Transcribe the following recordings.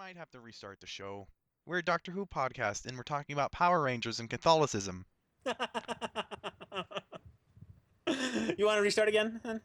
might have to restart the show. We're a Doctor Who podcast, and we're talking about Power Rangers and Catholicism. You want to restart again? Then?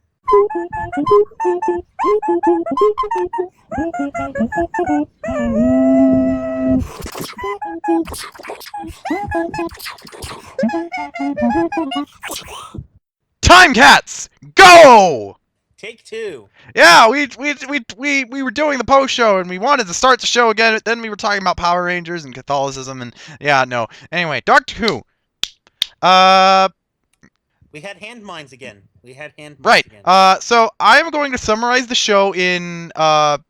Time Cats, go! Take two. Yeah, we were doing the post show, and we wanted to start the show again. Then we were talking about Power Rangers and Catholicism, and yeah, no. Anyway, Doctor Who. We had hand mines again. Right. Again. So I'm going to summarize the show in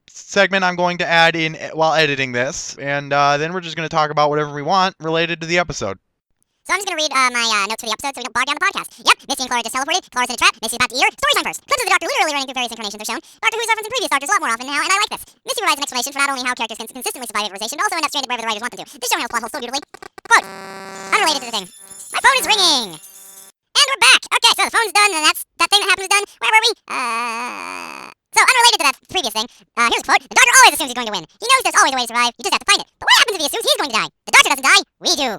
segment I'm going to add in while editing this, and then we're just going to talk about whatever we want related to the episode. So I'm just going to read my notes for the episode so we don't bog down the podcast. Yep, Misty and Clara just teleported, Clara's in a trap, Misty's about to eat her. Story time first. Clips of the Doctor literally running through various incarnations are shown. Doctor Who's referencing previous Doctors a lot more often now, and I like this. Misty provides an explanation for not only how characters can consistently survive improvisation, but also end up stranded wherever the writers want them to. This show handles plot holes so beautifully. Quote, unrelated to the thing. My phone is ringing! And we're back! Okay, so the phone's done, and that thing that happened is done. Where were we? So unrelated to that previous thing, here's a quote. The Doctor always assumes he's going to win. He knows there's always a way to survive, you just have to find it. But what happens if he assumes he's going to die? The Doctor doesn't die, we do.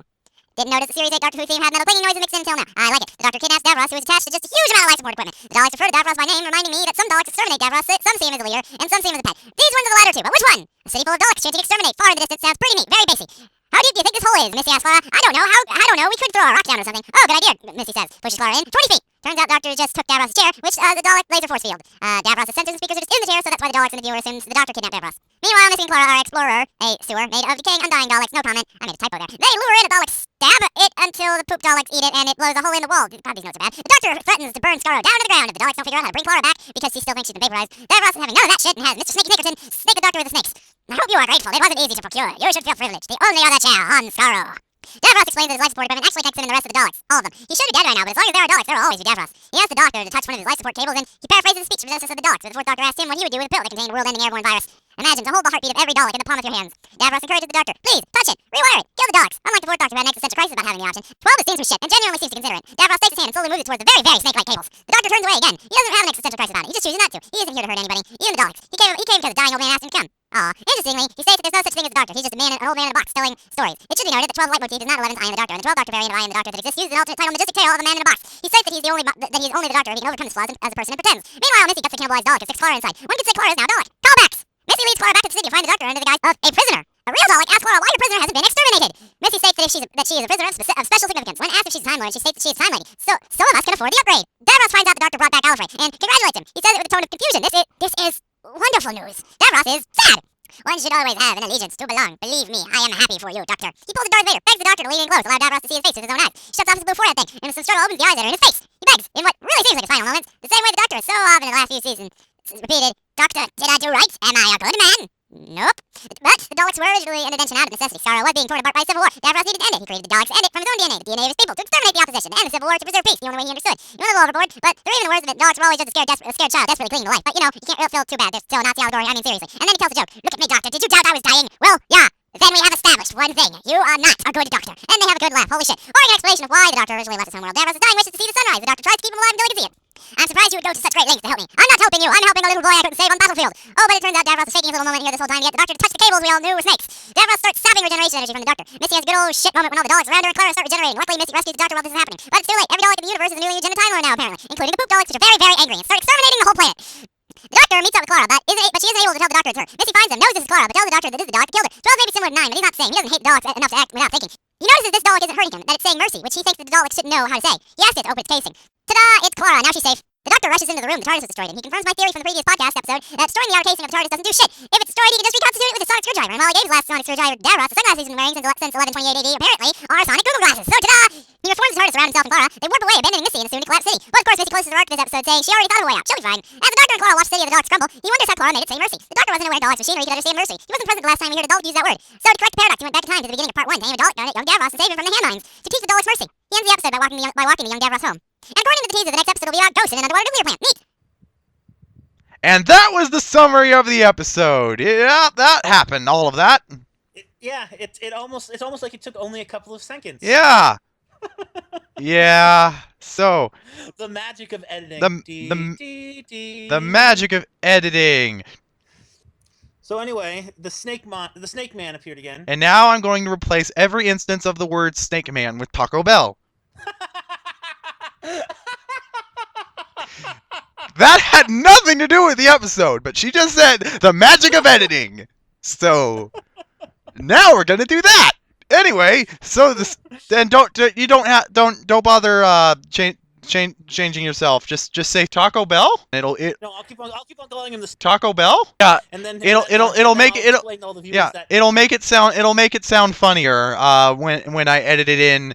Didn't notice the Series 8 Doctor Who theme had metal clanging noises mixed in until now. I like it. The Doctor kidnaps Davros, who is attached to just a huge amount of life support equipment. The Daleks refer to Davros by name, reminding me that some Daleks exterminate Davros, some see him as a leader, and some see him as a pet. These ones are the latter two, but which one? A city full of Daleks chanting exterminate far in the distance sounds pretty neat, very basic. How deep do you think this hole is? Misty asks Clara. I don't know. I don't know. We could throw a rock down or something. Oh, good idea, Misty says. Pushes Clara in. 20 feet. Turns out Doctor just took Davros' chair, which the Dalek laser force field. Davros' sensors and speakers are just in the chair, so that's why the Daleks and the viewer assumes the Doctor kidnapped Davros. Meanwhile, Misty and Clara are explorer, a sewer made of decaying, undying Daleks. No comment. I made a typo there. They lure in a Dalek, stab it until the poop Daleks eat it, and it blows a hole in the wall. God, these notes are bad. The Doctor threatens to burn Skaro down to the ground if the Daleks don't figure out how to bring Clara back because she still thinks she's been vaporized. Davros is having none of that shit and has Mr. Snaky Nickerson snake the Doctor with the snakes. I hope you are grateful. It wasn't easy to procure. You should feel privileged. The only other chair on Skaro. Davros explains that his life support equipment actually connects him and the rest of the Daleks. All of them. He should be dead right now, but as long as there are Daleks, there will always be Davros. He asks the Doctor to touch one of his life support cables, and he paraphrases the speech from Genesis of the Daleks, where the fourth Doctor asked him what he would do with a pill that contained a world-ending airborne virus. Imagine to hold the heartbeat of every Dalek in the palm of your hands. Davros encourages the Doctor, please, touch it, rewire it, kill the Daleks. Unlike the fourth Doctor who had an existential crisis about having the option, 12 has seen some shit and genuinely seems to consider it. Davros takes his hand and slowly moves it towards the very, very snake-like cables. The Doctor turns away again. He doesn't have an existential crisis about it. He just chooses not to. He isn't here to hurt anybody, even the Daleks. He came because a dying old man asked him to come. Aw, interestingly, he states that there's no such thing as a Doctor. He's just an old man in a box telling stories. It should be noted that 12 leitmotif is not 11th I am the Doctor, and the 12th Doctor variant of I am the Doctor that exists uses an alternate title, Majestic Tale of a Man in a Box. He states that he's only the Doctor if he can overcome his flaws as a person and pretends. Meanwhile, Misty gets the cannibalized Dalek and sticks Clara inside. One could say Clara is now Dalek. Callbacks! Misty leads Clara back to the city to find the Doctor under the guise of a prisoner. A real Dalek asks Clara why her prisoner hasn't been exterminated. Misty states that she is a prisoner of special significance. When asked if she's a Time Lord, she states that she is Time Lady. So some of us can afford the upgrade. Davros finds out the Doctor brought back Gallifrey and congratulates him. He says it with a tone of confusion. This is wonderful news. Davros is sad. One should always have an allegiance to belong. Believe me, I am happy for you, Doctor. He pulls a Darth Vader, begs the Doctor to lean in close, allow Davros to see his face with his own eyes. He shuts off his blue forehead thing, and with some struggle opens the eyes that are in his face. He begs, in what really seems like his final moments, the same way the Doctor has so often in the last few seasons repeated, Doctor, did I do right? Am I a good man? Nope. But the Daleks were originally an invention out of necessity. Skaro was being torn apart by a civil war. Davros needed to end it. He created the Daleks to end it from his own DNA, the DNA of his people, to exterminate the opposition, to end the civil war, to preserve peace, the only way he understood. You want to go overboard, but they're even the words of it. Daleks were always just a scared child desperately clinging to life. But you know, you can't feel too bad. They're still a Nazi allegory. I mean, seriously. And then he tells a joke. Look at me, Doctor. Did you doubt I was dying? Well, yeah. Then we have established one thing. You are not a good Doctor. And they have a good laugh. Holy shit. Or an explanation of why the Doctor originally left his homeworld. Davros is dying, wishes to see the sunrise. The Doctor tries to keep him alive until he can see it. I'm surprised you would go to such great lengths to help me. I'm not helping you. I'm helping a little boy I couldn't save on the battlefield. Oh, but it turns out Davros was faking his little moment here this whole time to get the Doctor to touch the cables we all knew were snakes. Davros starts sapping regeneration energy from the Doctor. Misty has a good old shit moment when all the Daleks around her and Clara start regenerating. Luckily, Misty rescues the Doctor while this is happening. But it's too late. Every Dalek in the universe is a newly regenerated Time Lord now, apparently, including the poop Daleks, which are very, very angry and start exterminating the whole planet. The Doctor meets up with Clara, but she isn't able to tell the Doctor it's her. Misty finds him, knows this is Clara, but tells the Doctor that this is the Dalek that killed her. 12 may be similar to 9, but he's not the same. He doesn't hate the Daleks enough to act without thinking. He notices this Dalek isn't hurting him, that it's saying mercy, which he thinks that the Daleks shouldn't know how to say. He asks it to open its casing. Ta-da! It's Clara. Now she's safe. The Doctor rushes into the room the TARDIS was destroyed in. He confirms my theory from the previous podcast episode that destroying the outer casing of the TARDIS doesn't do shit. If it's destroyed, he can just reconstitute it with a sonic screwdriver. And while he gave his last sonic screwdriver to Davros, the sunglasses he's been wearing since 1128 AD apparently are sonic Google glasses. So ta-da! He reforms the TARDIS around himself and Clara. They warp away, abandoning Misty in a soon-to-collapse city. But of course, Misty closes her arc to this episode, saying she already thought of a way out. She'll be fine. As the Doctor and Clara watch the city of the Daleks crumble, he wonders how Clara made it say mercy. The Doctor wasn't aware Daleks machinery could understand mercy. He wasn't present the last time we heard a Dalek use that word. So to correct the paradox, he went back in time to the beginning of part 1 to aim a Dalek gun at young Davros and save him from the handmines. To teach the Daleks mercy. He ends the episode by walking the young Davros home. And according to the teaser, the next episode will be about ghosts in an underwater nuclear plant. Neat. And that was the summary of the episode. Yeah, that happened. All of that. It's almost like it took only a couple of seconds. Yeah. Yeah. So. The magic of editing. The magic of editing. So anyway, the Snake Man appeared again. And now I'm going to replace every instance of the word Snake Man with Taco Bell. That had nothing to do with the episode, but she just said the magic of editing. So now we're gonna do that. Anyway, so this then don't bother changing yourself. Just say Taco Bell. No, I'll keep on calling him the Taco Bell. Yeah, and then it'll make it explain to all the viewers yeah, that it'll make it sound funnier when I edit in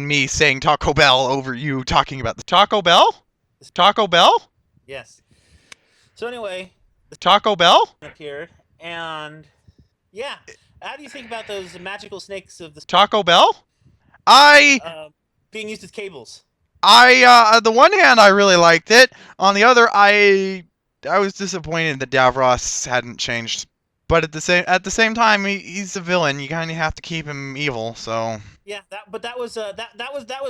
me saying Taco Bell over you talking about the Taco Bell. Taco Bell. Yes. So anyway, Taco Bell appeared, and yeah, how do you think about those magical snakes of the Taco Bell. being used as cables? On the one hand, I really liked it. On the other, I was disappointed that Davros hadn't changed. But at the same time, he's a villain. You kind of have to keep him evil. So yeah, that was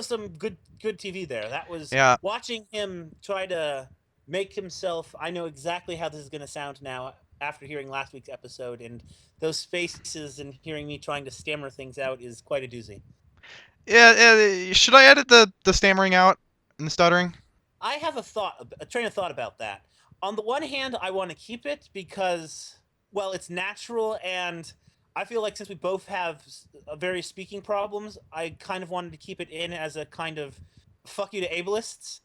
some good TV there. That was watching him try to make himself. I know exactly how this is going to sound now after hearing last week's episode, and those faces and hearing me trying to stammer things out is quite a doozy. Yeah, should I edit the stammering out and the stuttering? I have a train of thought about that. On the one hand, I want to keep it because, well, it's natural, and I feel like since we both have various speaking problems, I kind of wanted to keep it in as a kind of fuck you to ableists.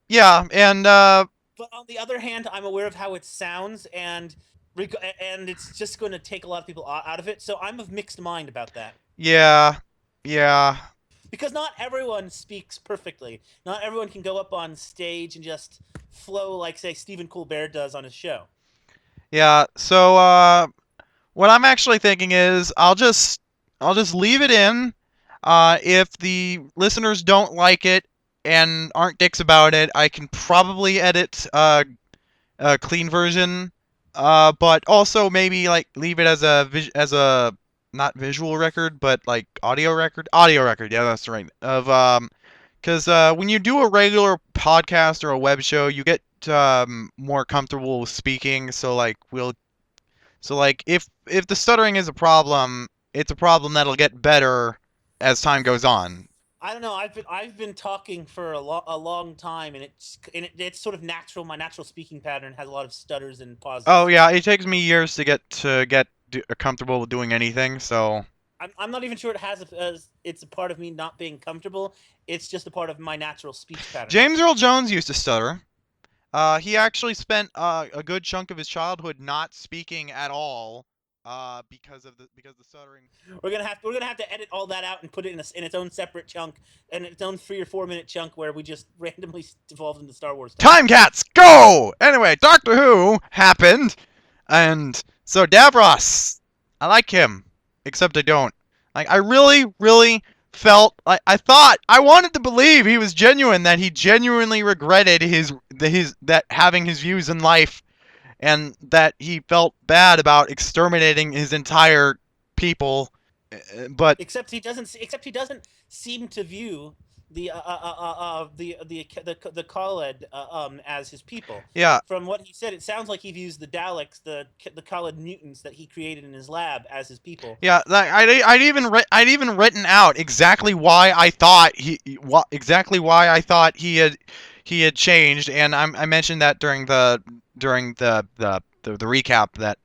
Yeah, and but on the other hand, I'm aware of how it sounds, and it's just going to take a lot of people out of it. So I'm of mixed mind about that. Yeah. Because not everyone speaks perfectly. Not everyone can go up on stage and just flow like, say, Stephen Colbert does on his show. Yeah. So what I'm actually thinking is I'll just leave it in. If the listeners don't like it and aren't dicks about it, I can probably edit a clean version. But also maybe like leave it as a not visual record, but like audio record. Yeah, that's right. Because when you do a regular podcast or a web show, you get more comfortable with speaking. So if the stuttering is a problem, it's a problem that'll get better as time goes on. I don't know. I've been talking for a long time, and it's sort of natural. My natural speaking pattern has a lot of stutters and pauses. Oh yeah, it takes me years to get comfortable with doing anything. So I'm not even sure it's a part of me not being comfortable. It's just a part of my natural speech pattern. James Earl Jones used to stutter. He actually spent a good chunk of his childhood not speaking at all. Because the stuttering. We're gonna have to edit all that out and put it in its own separate chunk, and its own 3 or 4 minute chunk where we just randomly devolved into Star Wars. Time Cats, go! Anyway, Doctor Who happened, and so Davros, I like him, except I don't. Like, I really felt like I wanted to believe he was genuine, that he genuinely regretted that having his views in life. And that he felt bad about exterminating his entire people, but except he doesn't seem to view the Khaled as his people. Yeah. From what he said, it sounds like he views the Daleks, the Khaled mutants that he created in his lab, as his people. Yeah, I'd even written out exactly why I thought he had changed, and I mentioned that during the recap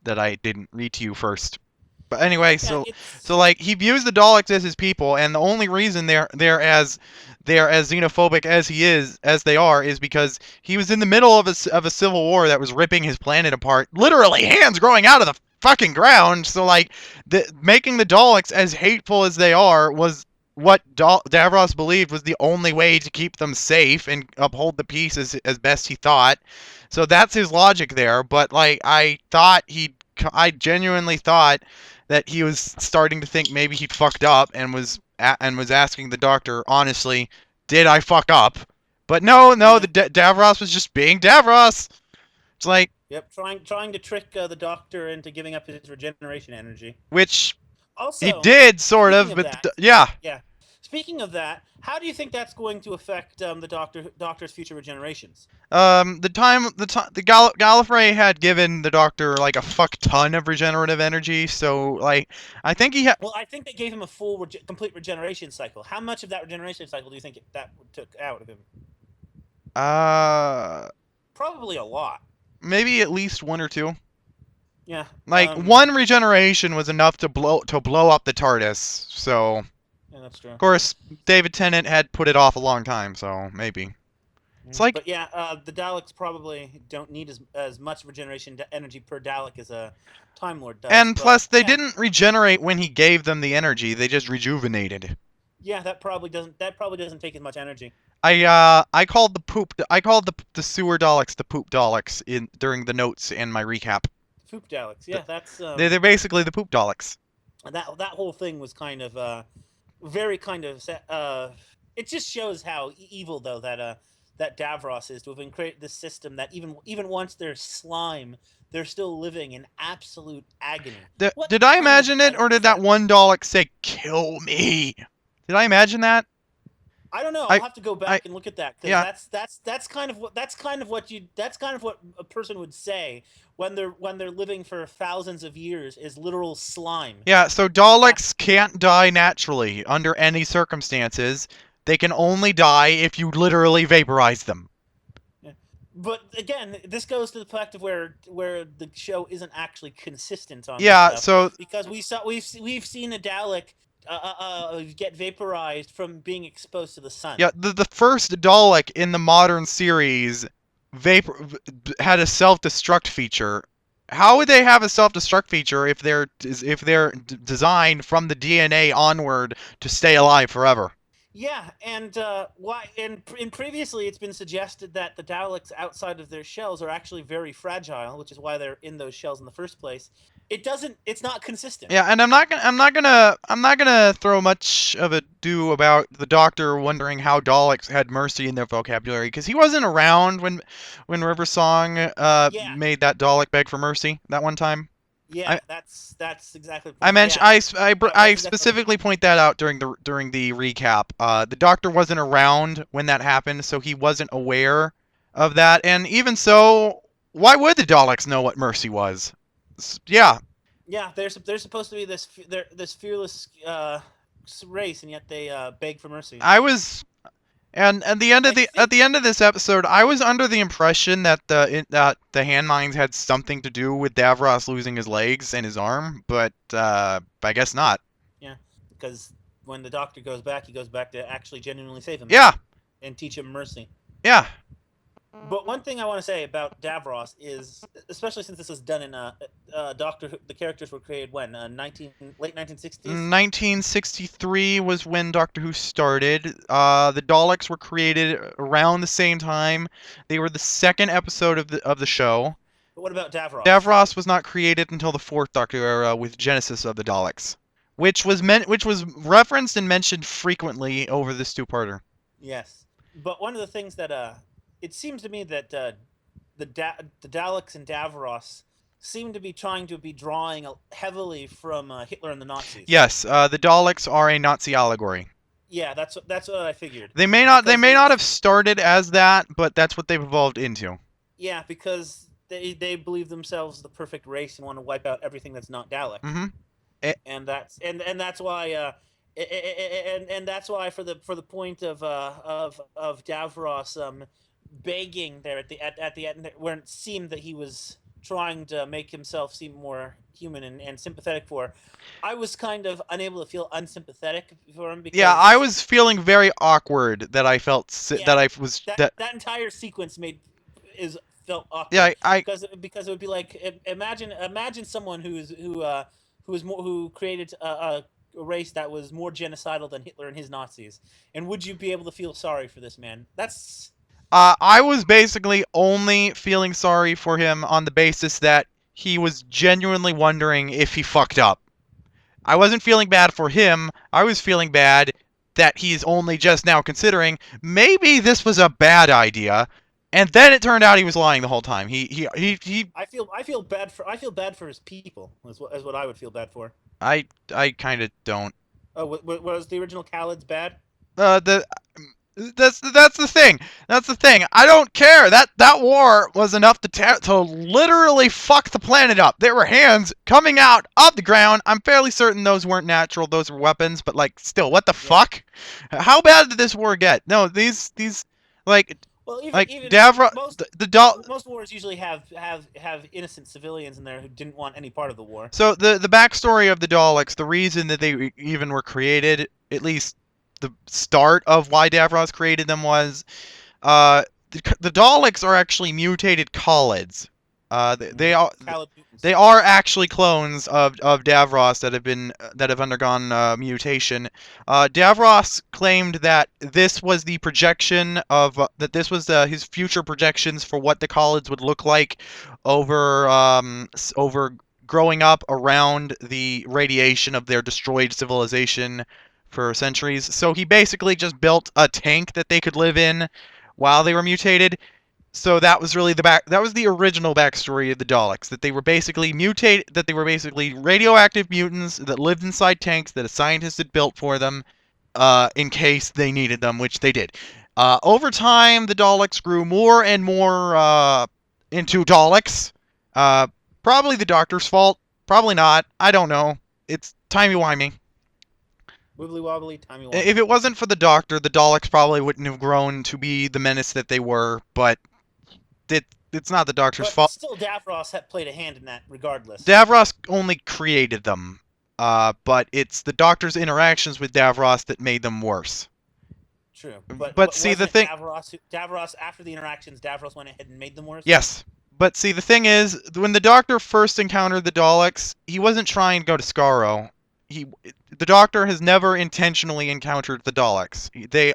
that I didn't read to you first. But anyway, so like he views the Daleks as his people, and the only reason they're as xenophobic as they are is because he was in the middle of a civil war that was ripping his planet apart, literally hands growing out of the fucking ground. So like making the Daleks as hateful as they are was what Davros believed was the only way to keep them safe and uphold the peace as best he thought. So that's his logic there. But like I genuinely thought that he was starting to think maybe he'd fucked up and was asking the Doctor honestly, did I fuck up? But no, the Davros was just being Davros. It's like, yep, trying to trick the Doctor into giving up his regeneration energy, which also he did sort of, but yeah. speaking of that, how do you think that's going to affect the Doctor's future regenerations? Gallifrey had given the Doctor like a fuck ton of regenerative energy, so like I think he had. Well, I think they gave him a full complete regeneration cycle. How much of that regeneration cycle do you think that took out of him? Probably a lot. Maybe at least 1 or 2. Yeah. Like 1 regeneration was enough to blow up the TARDIS. So. Yeah, that's true. Of course, David Tennant had put it off a long time, so maybe. It's like. But yeah, the Daleks probably don't need as much regeneration energy per Dalek as a Time Lord does. And plus, they didn't regenerate when he gave them the energy; they just rejuvenated. Yeah, that probably doesn't take as much energy. I called the sewer Daleks the poop Daleks during the notes in my recap. Poop Daleks, yeah, that's. They're basically the poop Daleks. And that whole thing was kind of very kind of. It just shows how evil though that Davros is to have created this system that even once they're slime, they're still living in absolute agony. Did I imagine it, or did that one Dalek say "kill me"? Did I imagine that? I don't know. I'll have to go back and look at that, because yeah. that's kind of what a person would say when they're living for thousands of years is literal slime. Yeah. So Daleks can't die naturally under any circumstances. They can only die if you literally vaporize them. Yeah. But again, this goes to the fact of where the show isn't actually consistent on. Yeah. This so stuff, because we've seen a Dalek get vaporized from being exposed to the sun. Yeah, the first Dalek in the modern series had a self-destruct feature. How would they have a self-destruct feature if they're designed from the DNA onward to stay alive forever? Yeah, and why? And previously, it's been suggested that the Daleks outside of their shells are actually very fragile, which is why they're in those shells in the first place. It's not consistent. Yeah, and I'm not gonna throw much of a do about the Doctor wondering how Daleks had mercy in their vocabulary, because he wasn't around when River Song made that Dalek beg for mercy that one time. Yeah, that's exactly. I mentioned I specifically point that out during the recap. The Doctor wasn't around when that happened, so he wasn't aware of that. And even so, why would the Daleks know what mercy was? Yeah. Yeah, they're supposed to be this fearless race, and yet they beg for mercy. And at the end of this episode, I was under the impression that the hand mines had something to do with Davros losing his legs and his arm, but I guess not. Yeah, because when the Doctor goes back, he goes back to actually genuinely save him. Yeah. And teach him mercy. Yeah. But one thing I want to say about Davros is, especially since this was done in Doctor Who, the characters were created when late 1960s. 1963 was when Doctor Who started. The Daleks were created around the same time. They were the second episode of the show. But what about Davros? Davros was not created until the fourth Doctor era with Genesis of the Daleks, which was referenced and mentioned frequently over this two-parter. Yes, but one of the things that it seems to me that the Daleks and Davros seem to be trying to be drawing heavily from Hitler and the Nazis. Yes, the Daleks are a Nazi allegory. Yeah, that's what I figured. They may not have started as that, but that's what they've evolved into. Yeah, because they believe themselves the perfect race and want to wipe out everything that's not Dalek. Mm-hmm. And that's why. And that's why for the point of Davros begging there at the end, where it seemed that he was trying to make himself seem more human and sympathetic for, I was kind of unable to feel unsympathetic for him. Because I was feeling very awkward that I felt that entire sequence felt awkward. Yeah, because it would be like, imagine someone who created a race that was more genocidal than Hitler and his Nazis, and would you be able to feel sorry for this man? That's. I was basically only feeling sorry for him on the basis that he was genuinely wondering if he fucked up. I wasn't feeling bad for him. I was feeling bad that he's only just now considering maybe this was a bad idea, and then it turned out he was lying the whole time. I feel bad for his people. Is what I would feel bad for. I kind of don't. Oh, was the original Khalid's bad? That's the thing. That's the thing. I don't care. That war was enough to literally fuck the planet up. There were hands coming out of the ground. I'm fairly certain those weren't natural. Those were weapons. But like, still, what the fuck? How bad did this war get? No, these like. Well, even Davros, most wars usually have innocent civilians in there who didn't want any part of the war. So the backstory of the Daleks, the reason that they even were created, at least the start of why Davros created them was, the Daleks are actually mutated Khalids. They are actually clones of Davros that have undergone mutation. Davros claimed that this was the projection of that this was his future projections for what the Khalids would look like over growing up around the radiation of their destroyed civilization for centuries. So he basically just built a tank that they could live in while they were mutated. So that was really that was the original backstory of the Daleks, that they were basically radioactive mutants that lived inside tanks that a scientist had built for them, in case they needed them, which they did. Over time, the Daleks grew more and more into Daleks. Probably the Doctor's fault. Probably not. I don't know. It's timey-wimey. Wibbly wobbly, timey wimey. If it wasn't for the Doctor, the Daleks probably wouldn't have grown to be the menace that they were, but it's not the Doctor's fault. Still, Davros had played a hand in that regardless. Davros only created them, but it's the Doctor's interactions with Davros that made them worse. True. But see, the thing... Davros, after the interactions, Davros went ahead and made them worse? Yes. But see, the thing is, when the Doctor first encountered the Daleks, he wasn't trying to go to Skaro. The Doctor has never intentionally encountered the Daleks.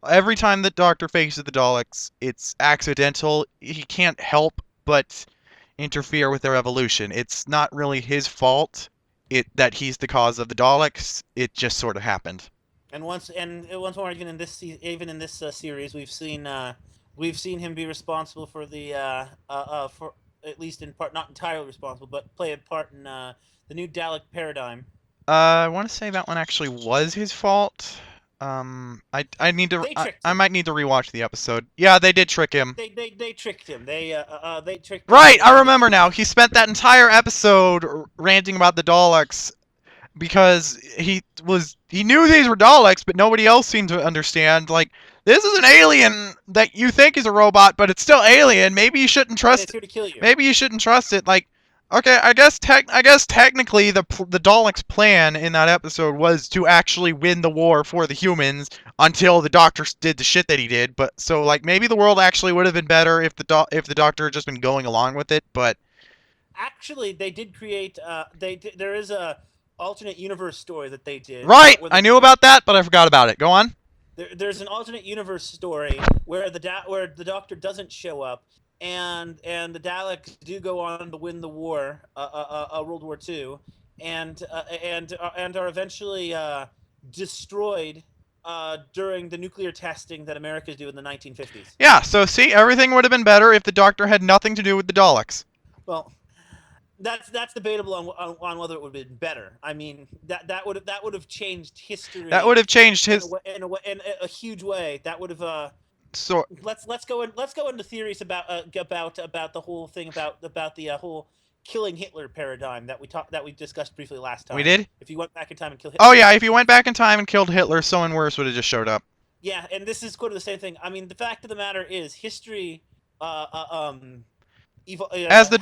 Every time the Doctor faces the Daleks, it's accidental. He can't help but interfere with their evolution. It's not really his fault that he's the cause of the Daleks. It just sort of happened. And once more, even in this series, we've seen him be responsible for for at least in part, not entirely responsible, but play a part in the new Dalek paradigm. I want to say that one actually was his fault. I might need to rewatch the episode. Yeah, they did trick him. They tricked him. They tricked him. Right, I remember now. He spent that entire episode ranting about the Daleks because he knew these were Daleks, but nobody else seemed to understand. Like, this is an alien that you think is a robot, but it's still alien. Maybe you shouldn't trust it. It's here to kill you. Maybe you shouldn't trust it. Like, okay, I guess technically the Daleks' plan in that episode was to actually win the war for the humans until the Doctor did the shit that he did. But so like maybe the world actually would have been better if the Doctor had just been going along with it. But actually, they did create. There is a alternate universe story that they did. Right, I knew about that, but I forgot about it. Go on. There's an alternate universe story where the Doctor doesn't show up. And the Daleks do go on to win the war, World War II, and are eventually destroyed during the nuclear testing that Americans do in the 1950s. Yeah, so see, everything would have been better if the Doctor had nothing to do with the Daleks. Well, that's debatable on whether it would have been better. I mean, that would have changed history. That would have changed in a huge way. That would have. So let's go into theories about the whole thing about the whole killing Hitler paradigm that we discussed briefly last time. We did? If you went back in time and killed Hitler. Oh yeah, if you went back in time and killed Hitler, someone worse would have just showed up. Yeah, and this is kind of the same thing. I mean, the fact of the matter is, history, as the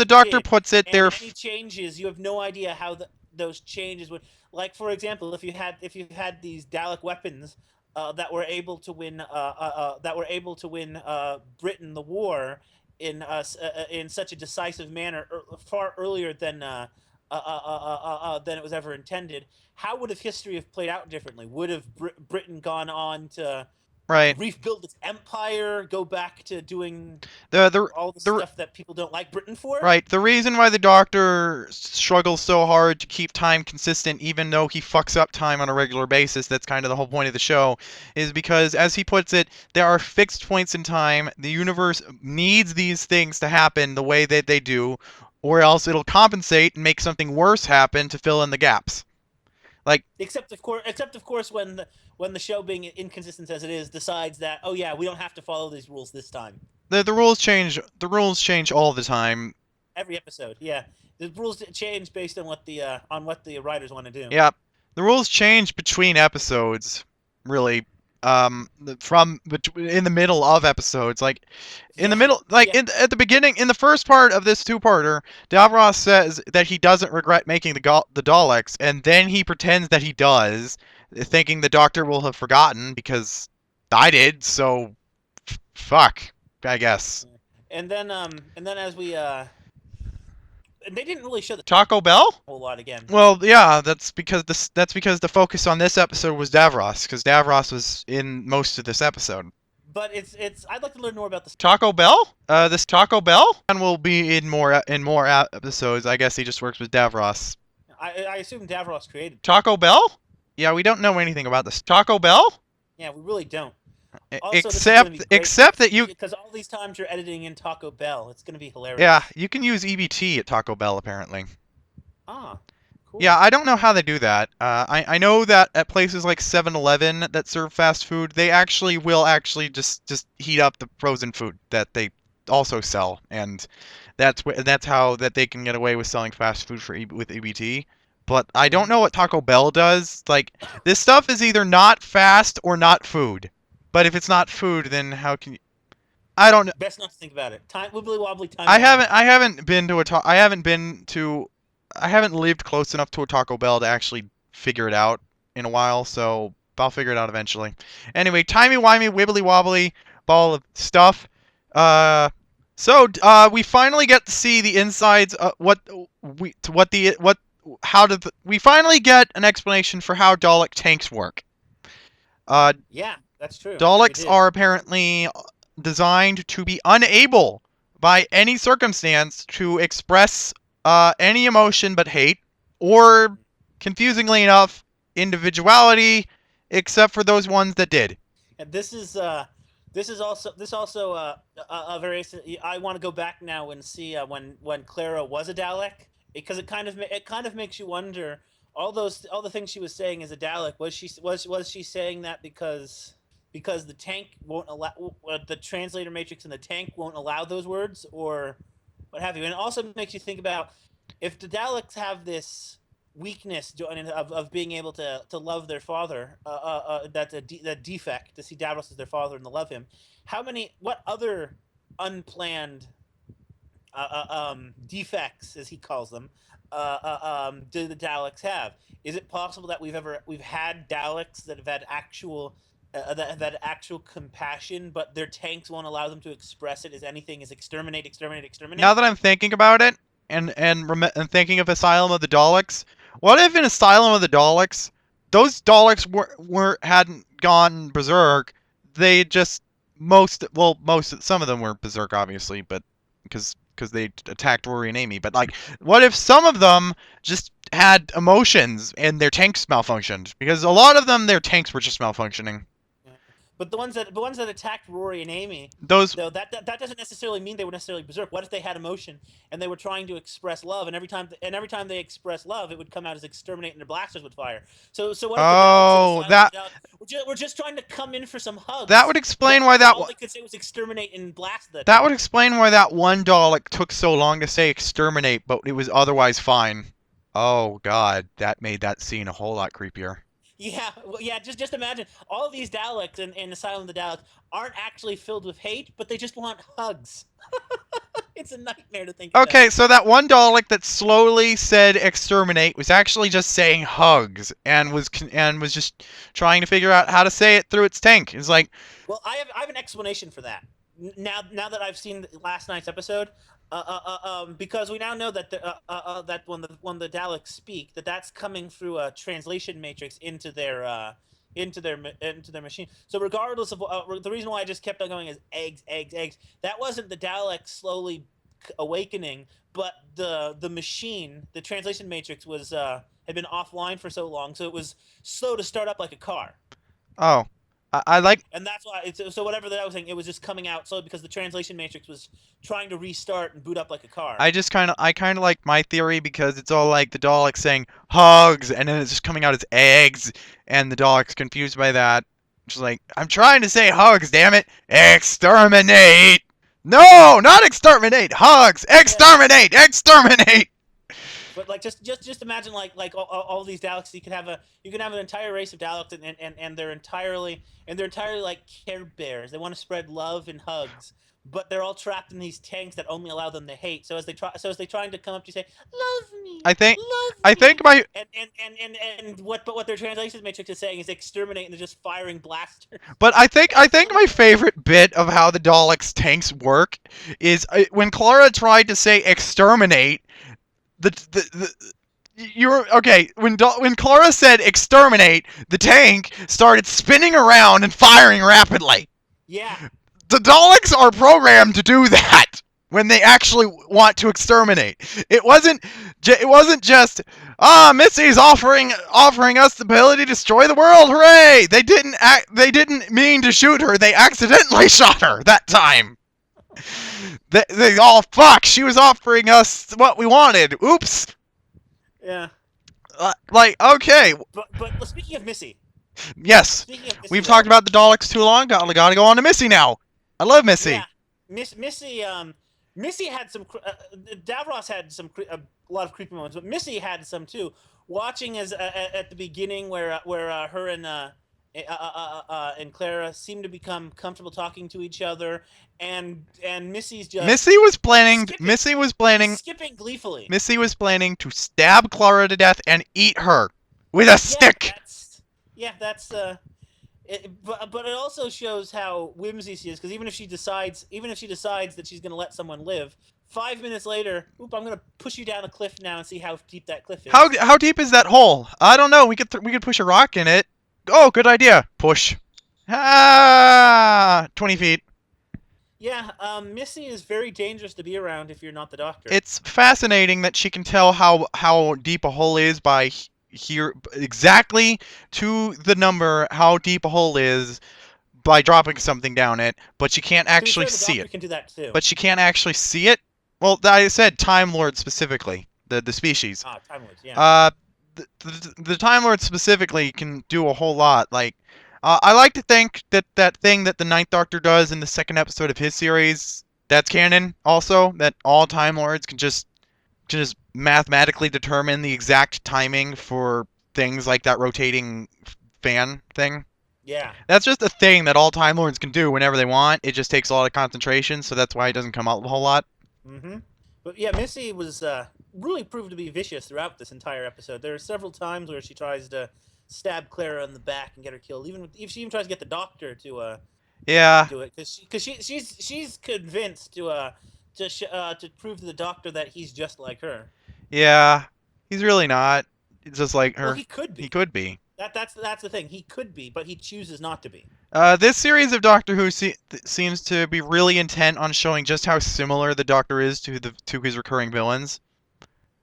Doctor puts it, there any changes. You have no idea how those changes would. Like, for example, if you had these Dalek weapons. That were able to win Britain the war in such a decisive manner far earlier than it was ever intended. How would history have played out differently? Would have Britain gone on to rebuild its empire, go back to doing all the stuff that people don't like Britain for? Right. The reason why the Doctor struggles so hard to keep time consistent, even though he fucks up time on a regular basis, that's kind of the whole point of the show, is because, as he puts it, there are fixed points in time. The universe needs these things to happen the way that they do, or else it'll compensate and make something worse happen to fill in the gaps. Like, except of course, when the show, being inconsistent as it is, decides that, oh yeah, we don't have to follow these rules this time. The rules change. The rules change all the time. Every episode, yeah. The rules change based on what the writers want to do. Yeah, the rules change between episodes, really. From in the middle of episodes, like in the middle, like at the beginning, in the first part of this two-parter, Davros says that he doesn't regret making the Daleks, and then he pretends that he does, thinking the Doctor will have forgotten because I did. So, fuck, I guess. And then as we they didn't really show the Taco Bell a whole lot again. Well, yeah, that's because the focus on this episode was Davros, because Davros was in most of this episode. But it's I'd like to learn more about this Taco Bell. This Taco Bell and will be in more episodes. I guess he just works with Davros. I assume Davros created Taco Bell. Yeah, we don't know anything about this Taco Bell. Yeah, we really don't. Also, except that you, because all these times you're editing in Taco Bell, it's going to be hilarious. Yeah, you can use EBT at Taco Bell apparently. Ah, cool. Yeah, I don't know how they do that. I know that at places like 7-Eleven that serve fast food, they will just heat up the frozen food that they also sell, and that's how that they can get away with selling fast food with EBT. But I don't know what Taco Bell does. Like, this stuff is either not fast or not food. But if it's not food, then how can you? I don't know. Best not to think about it. Wibbly wobbly time. I haven't lived close enough to a Taco Bell to actually figure it out in a while, so I'll figure it out eventually. Anyway, timey-wimey, wibbly-wobbly ball of stuff. So we finally get to see the insides. We finally get an explanation for how Dalek tanks work. Yeah, that's true. Daleks are apparently designed to be unable, by any circumstance, to express any emotion but hate, or, confusingly enough, individuality, except for those ones that did. And this also a very. I want to go back now and see when Clara was a Dalek, because it kind of makes you wonder. All the things she was saying as a Dalek, was she saying that because the tank won't allow, the translator matrix in the tank won't allow those words, or what have you? And it also makes you think about, if the Daleks have this weakness of being able to love their father, that's a defect, to see Davros as their father and to love him. What other unplanned defects, as he calls them, do the Daleks have? Is it possible that we've had Daleks that have had actual compassion, but their tanks won't allow them to express it as anything as exterminate? Now that I'm thinking about it, and thinking of Asylum of the Daleks, what if in Asylum of the Daleks, those Daleks hadn't gone berserk? They just some of them were berserk, obviously, but because they attacked Rory and Amy. But like, what if some of them just had emotions and their tanks malfunctioned? Because a lot of them, their tanks were just malfunctioning. But the ones that attacked Rory and Amy, that doesn't necessarily mean they were necessarily berserk. What if they had emotion and they were trying to express love, and every time they expressed love, it would come out as exterminate, and their blasters would fire. So what if we're just trying to come in for some hugs? That would explain why all they could say was exterminate and blast them. That would explain why that one Dalek took so long to say exterminate, but it was otherwise fine. Oh God, that made that scene a whole lot creepier. Yeah, just imagine all of these Daleks in Asylum of the Daleks aren't actually filled with hate, but they just want hugs. It's a nightmare to think about. Okay, so that one Dalek that slowly said exterminate was actually just saying hugs, and was just trying to figure out how to say it through its tank. It's like, well, I have an explanation for that. Now that I've seen last night's episode, because we now know that that when the Daleks speak, that's coming through a translation matrix into their machine. So regardless of the reason why I just kept on going is eggs. That wasn't the Daleks slowly awakening, but the machine, the translation matrix, was had been offline for so long, so it was slow to start up like a car. Oh, I like, and that's why it's so whatever that I was saying. It was just coming out slowly because the translation matrix was trying to restart and boot up like a car. I kind of like my theory because it's all like the Daleks saying hugs, and then it's just coming out as eggs, and the Daleks confused by that. Just like, I'm trying to say hugs, damn it! Exterminate! No, not exterminate! Hugs! Exterminate! Yeah. Exterminate! But like just imagine like all these Daleks. You can have an entire race of Daleks and they're entirely like Care Bears. They want to spread love and hugs, but they're all trapped in these tanks that only allow them to hate. So as they trying to come up to you say, love me. I think my what their translation matrix is saying is exterminate, and they're just firing blasters. But I think my favorite bit of how the Daleks tanks work is when Clara tried to say exterminate. You're okay. When Clara said exterminate, the tank started spinning around and firing rapidly. Yeah. The Daleks are programmed to do that when they actually want to exterminate. It wasn't just Missy's offering us the ability to destroy the world. Hooray! They didn't mean to shoot her. They accidentally shot her that time. They all fuck. She was offering us what we wanted. Oops. Yeah. Okay. But speaking of Missy. Yes. We've talked about the Daleks too long. Gotta go on to Missy now. I love Missy. Yeah. Missy had some. Davros had a lot of creepy moments, but Missy had some too. Watching as at the beginning where her and Clara seem to become comfortable talking to each other, and Missy was planning skipping gleefully. Missy was planning to stab Clara to death and eat her with a stick. But it also shows how whimsy she is, because even if she decides that she's gonna let someone live, 5 minutes later, I'm gonna push you down a cliff now and see how deep that cliff is. How deep is that hole? I don't know. We could push a rock in it. Oh, good idea. Push. 20 feet. Yeah, Missy is very dangerous to be around if you're not the Doctor. It's fascinating that she can tell how deep a hole is by here exactly to the number how deep a hole is by dropping something down it, but she can't actually see it. Can do that too. But she can't actually see it. Well, I said Time Lord specifically, the species. Time Lords, yeah. The Time Lord specifically can do a whole lot. Like, I like to think that thing that the Ninth Doctor does in the second episode of his series, that's canon also, that all Time Lords can just mathematically determine the exact timing for things like that rotating fan thing. Yeah. That's just a thing that all Time Lords can do whenever they want. It just takes a lot of concentration, so that's why it doesn't come out a whole lot. Mm-hmm. But yeah, Missy was really proved to be vicious throughout this entire episode. There are several times where she tries to stab Clara in the back and get her killed. If she even tries to get the Doctor to do it, because she's convinced to prove to the Doctor that he's just like her. Yeah, he's really not. He's just like her. Well, he could be. He could be. That's the thing. He could be, but he chooses not to be. This series of Doctor Who seems to be really intent on showing just how similar the Doctor is to his recurring villains.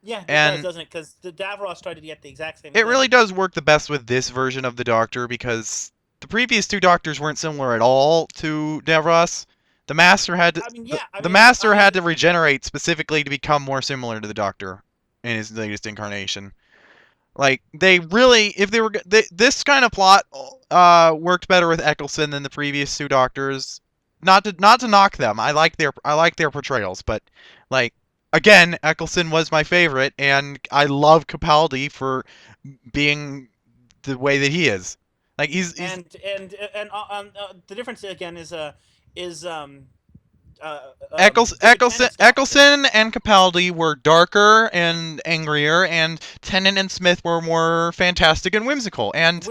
Yeah, it doesn't it? Because the Davros tried to get the exact same thing. It really does work the best with this version of the Doctor, because the previous two Doctors weren't similar at all to Davros. The Master had to had to regenerate specifically to become more similar to the Doctor in his latest incarnation. Like, they really, this kind of plot worked better with Eccleston than the previous two Doctors. Not to knock them. I like their portrayals, but like, again, Eccleston was my favorite, and I love Capaldi for being the way that he is. Like, he's the difference again is Eccleston and Capaldi were darker and angrier, and Tennant and Smith were more fantastic and whimsical. And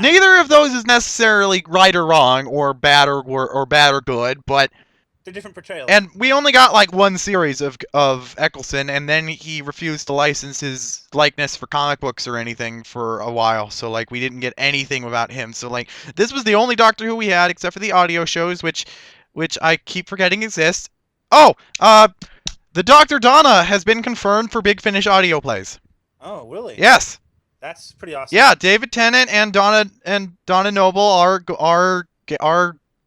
neither of those is necessarily right or wrong, or bad or bad or good, but they're different portrayals. And we only got like one series of Eccleston, and then he refused to license his likeness for comic books or anything for a while. So like, we didn't get anything about him. So like, this was the only Doctor Who we had, except for the audio shows, which I keep forgetting exist. Oh, the Dr. Donna has been confirmed for Big Finish audio plays. Oh, really? Yes. That's pretty awesome. Yeah, David Tennant and Donna Noble are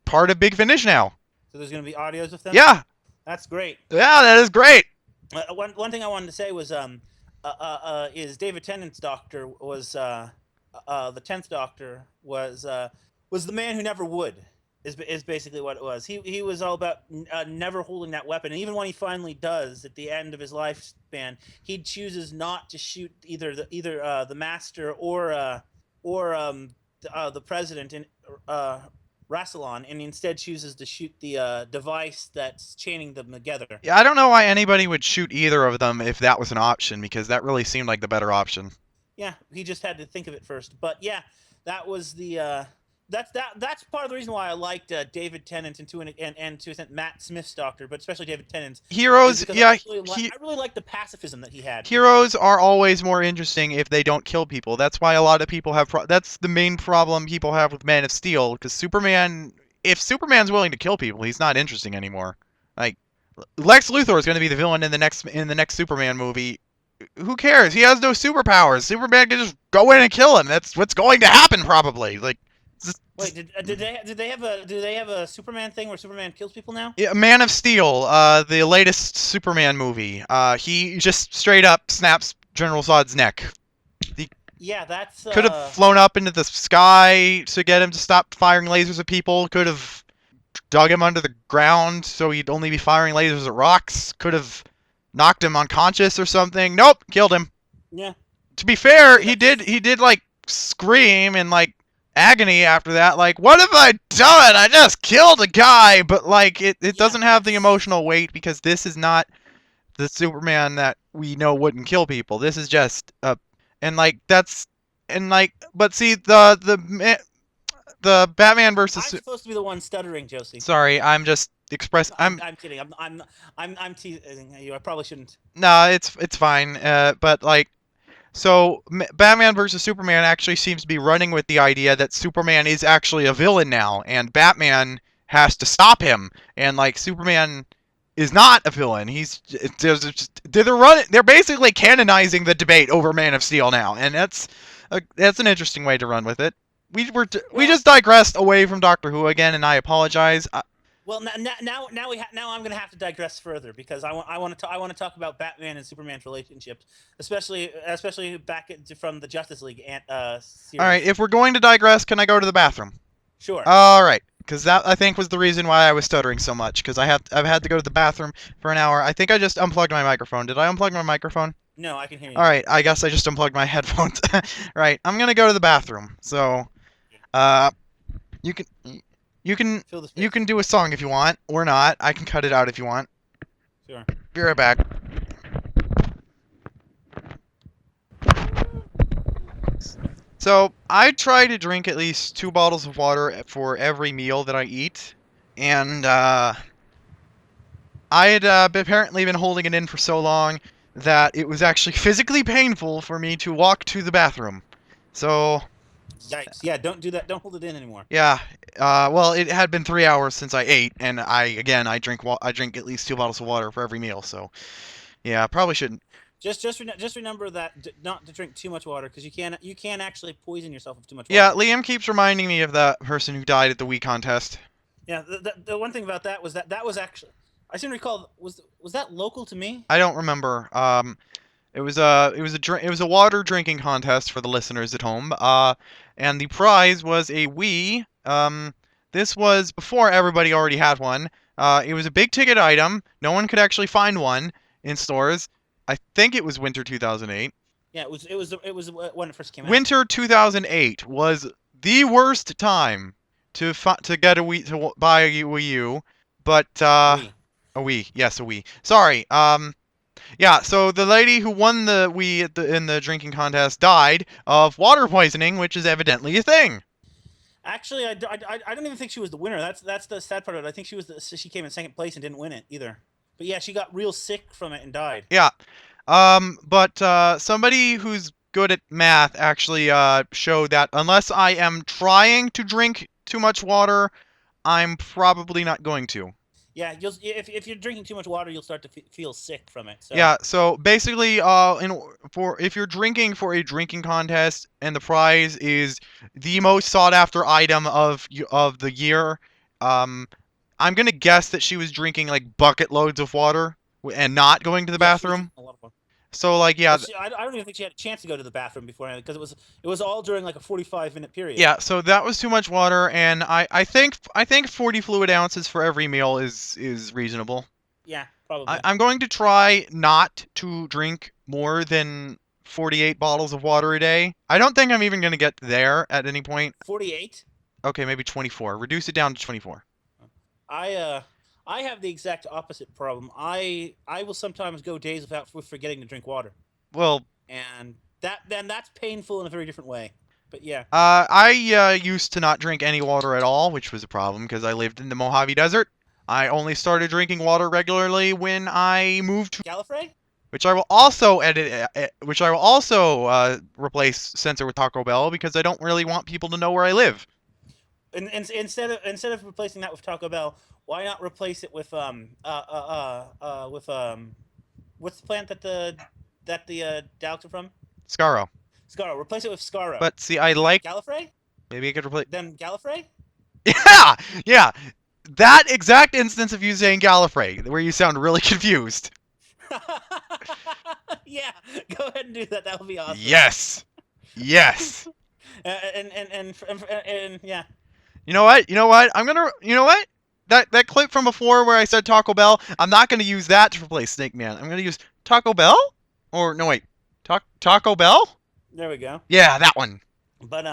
part of Big Finish now. So there's going to be audios of them? Yeah. That's great. Yeah, that is great. One thing I wanted to say was is David Tennant's Doctor was the 10th Doctor was the man who never would. Is basically what it was. He was all about never holding that weapon. And even when he finally does at the end of his lifespan, he chooses not to shoot either the Master or the President in Rassilon, and instead chooses to shoot the device that's chaining them together. Yeah, I don't know why anybody would shoot either of them if that was an option, because that really seemed like the better option. Yeah, he just had to think of it first. But yeah, that was the that's part of the reason why I liked David Tennant and to an extent Matt Smith's Doctor, but especially David Tennant's. Heroes, yeah, I really like the pacifism that he had. Heroes are always more interesting if they don't kill people. That's why a lot of people have. That's the main problem people have with Man of Steel, because Superman. If Superman's willing to kill people, he's not interesting anymore. Like Lex Luthor is going to be the villain in the next Superman movie. Who cares? He has no superpowers. Superman can just go in and kill him. That's what's going to happen probably. Like. Wait, did they have a Superman thing where Superman kills people now? Yeah, Man of Steel, the latest Superman movie. He just straight up snaps General Zod's neck. Yeah, that's could have flown up into the sky to get him to stop firing lasers at people. Could have dug him under the ground so he'd only be firing lasers at rocks. Could have knocked him unconscious or something. Nope, killed him. Yeah. To be fair, he did like scream and like agony after that, like, what have I done? I just killed a guy. But like it doesn't have the emotional weight, because this is not the Superman that we know wouldn't kill people. This is just but see the Batman versus I'm supposed to be the one stuttering, Josie. Sorry, I'm just I'm kidding. I'm teasing you. I probably shouldn't. No, it's fine. But like, so Batman versus Superman actually seems to be running with the idea that Superman is actually a villain now, and Batman has to stop him. And like, Superman is not a villain. They're basically canonizing the debate over Man of Steel now, and that's an interesting way to run with it. We just digressed away from Doctor Who again, and I apologize. Well, now I'm gonna have to digress further, because I want to talk about Batman and Superman's relationships, especially back from the Justice League series. All right, if we're going to digress, can I go to the bathroom? Sure. All right, because that I think was the reason why I was stuttering so much, because I've had to go to the bathroom for an hour. I think I just unplugged my microphone. Did I unplug my microphone? No, I can hear you. All right, I guess I just unplugged my headphones. Right, I'm gonna go to the bathroom. So, you can do a song if you want, or not. I can cut it out if you want. Sure. Be right back. So, I try to drink at least 2 bottles of water for every meal that I eat. And, I had apparently been holding it in for so long that it was actually physically painful for me to walk to the bathroom. So... Yikes. Yeah, don't do that. Don't hold it in anymore. Yeah. Well, it had been 3 hours since I ate, and I drink at least 2 bottles of water for every meal. So, yeah, I probably shouldn't. Just remember that not to drink too much water, because you can actually poison yourself with too much water. Yeah, Liam keeps reminding me of that person who died at the Wii contest. Yeah, the one thing about that was that was actually, I seem to recall, was that local to me? I don't remember. It was a water drinking contest for the listeners at home. And the prize was a Wii. This was before everybody already had one. It was a big ticket item. No one could actually find one in stores. I think it was winter 2008. Yeah, it was when it first came out. Winter 2008 was the worst time to get a Wii, to buy a Wii U. But Wii. A Wii, yes, a Wii. Sorry. Yeah, so the lady who won the Wii in the drinking contest died of water poisoning, which is evidently a thing. Actually, I don't even think she was the winner. That's the sad part of it. I think she came in second place and didn't win it either. But yeah, she got real sick from it and died. Yeah. But somebody who's good at math actually showed that unless I am trying to drink too much water, I'm probably not going to. Yeah, if you're drinking too much water, you'll start to feel sick from it. So. Yeah, so basically, if you're drinking for a drinking contest and the prize is the most sought after item of the year, I'm gonna guess that she was drinking like bucket loads of water and not going to the bathroom. A lot of water. So like, yeah. Well, I don't even think she had a chance to go to the bathroom beforehand because it was all during like a 45-minute period. Yeah, so that was too much water, and I think 40 fluid ounces for every meal is reasonable. Yeah, probably. I'm going to try not to drink more than 48 bottles of water a day. I don't think I'm even going to get there at any point. 48? Okay, maybe 24. Reduce it down to 24. I have the exact opposite problem. I will sometimes go days without forgetting to drink water. Well, and that's painful in a very different way. But yeah. I used to not drink any water at all, which was a problem because I lived in the Mojave Desert. I only started drinking water regularly when I moved to Gallifrey, which I will also replace censor with Taco Bell because I don't really want people to know where I live. And instead of replacing that with Taco Bell, why not replace it with what's the plant that the Daleks are from? Skaro. Skaro. Replace it with Skaro. But see, I like Gallifrey. Maybe I could replace. Then Gallifrey. Yeah. That exact instance of you saying Gallifrey, where you sound really confused. Yeah, go ahead and do that. That would be awesome. Yes. Yes. and yeah. You know what? I'm gonna. You know what? That clip from before where I said Taco Bell, I'm not gonna use that to replace Snake Man. I'm gonna use Taco Bell. Or no, wait. Taco Bell. There we go. Yeah, that one. But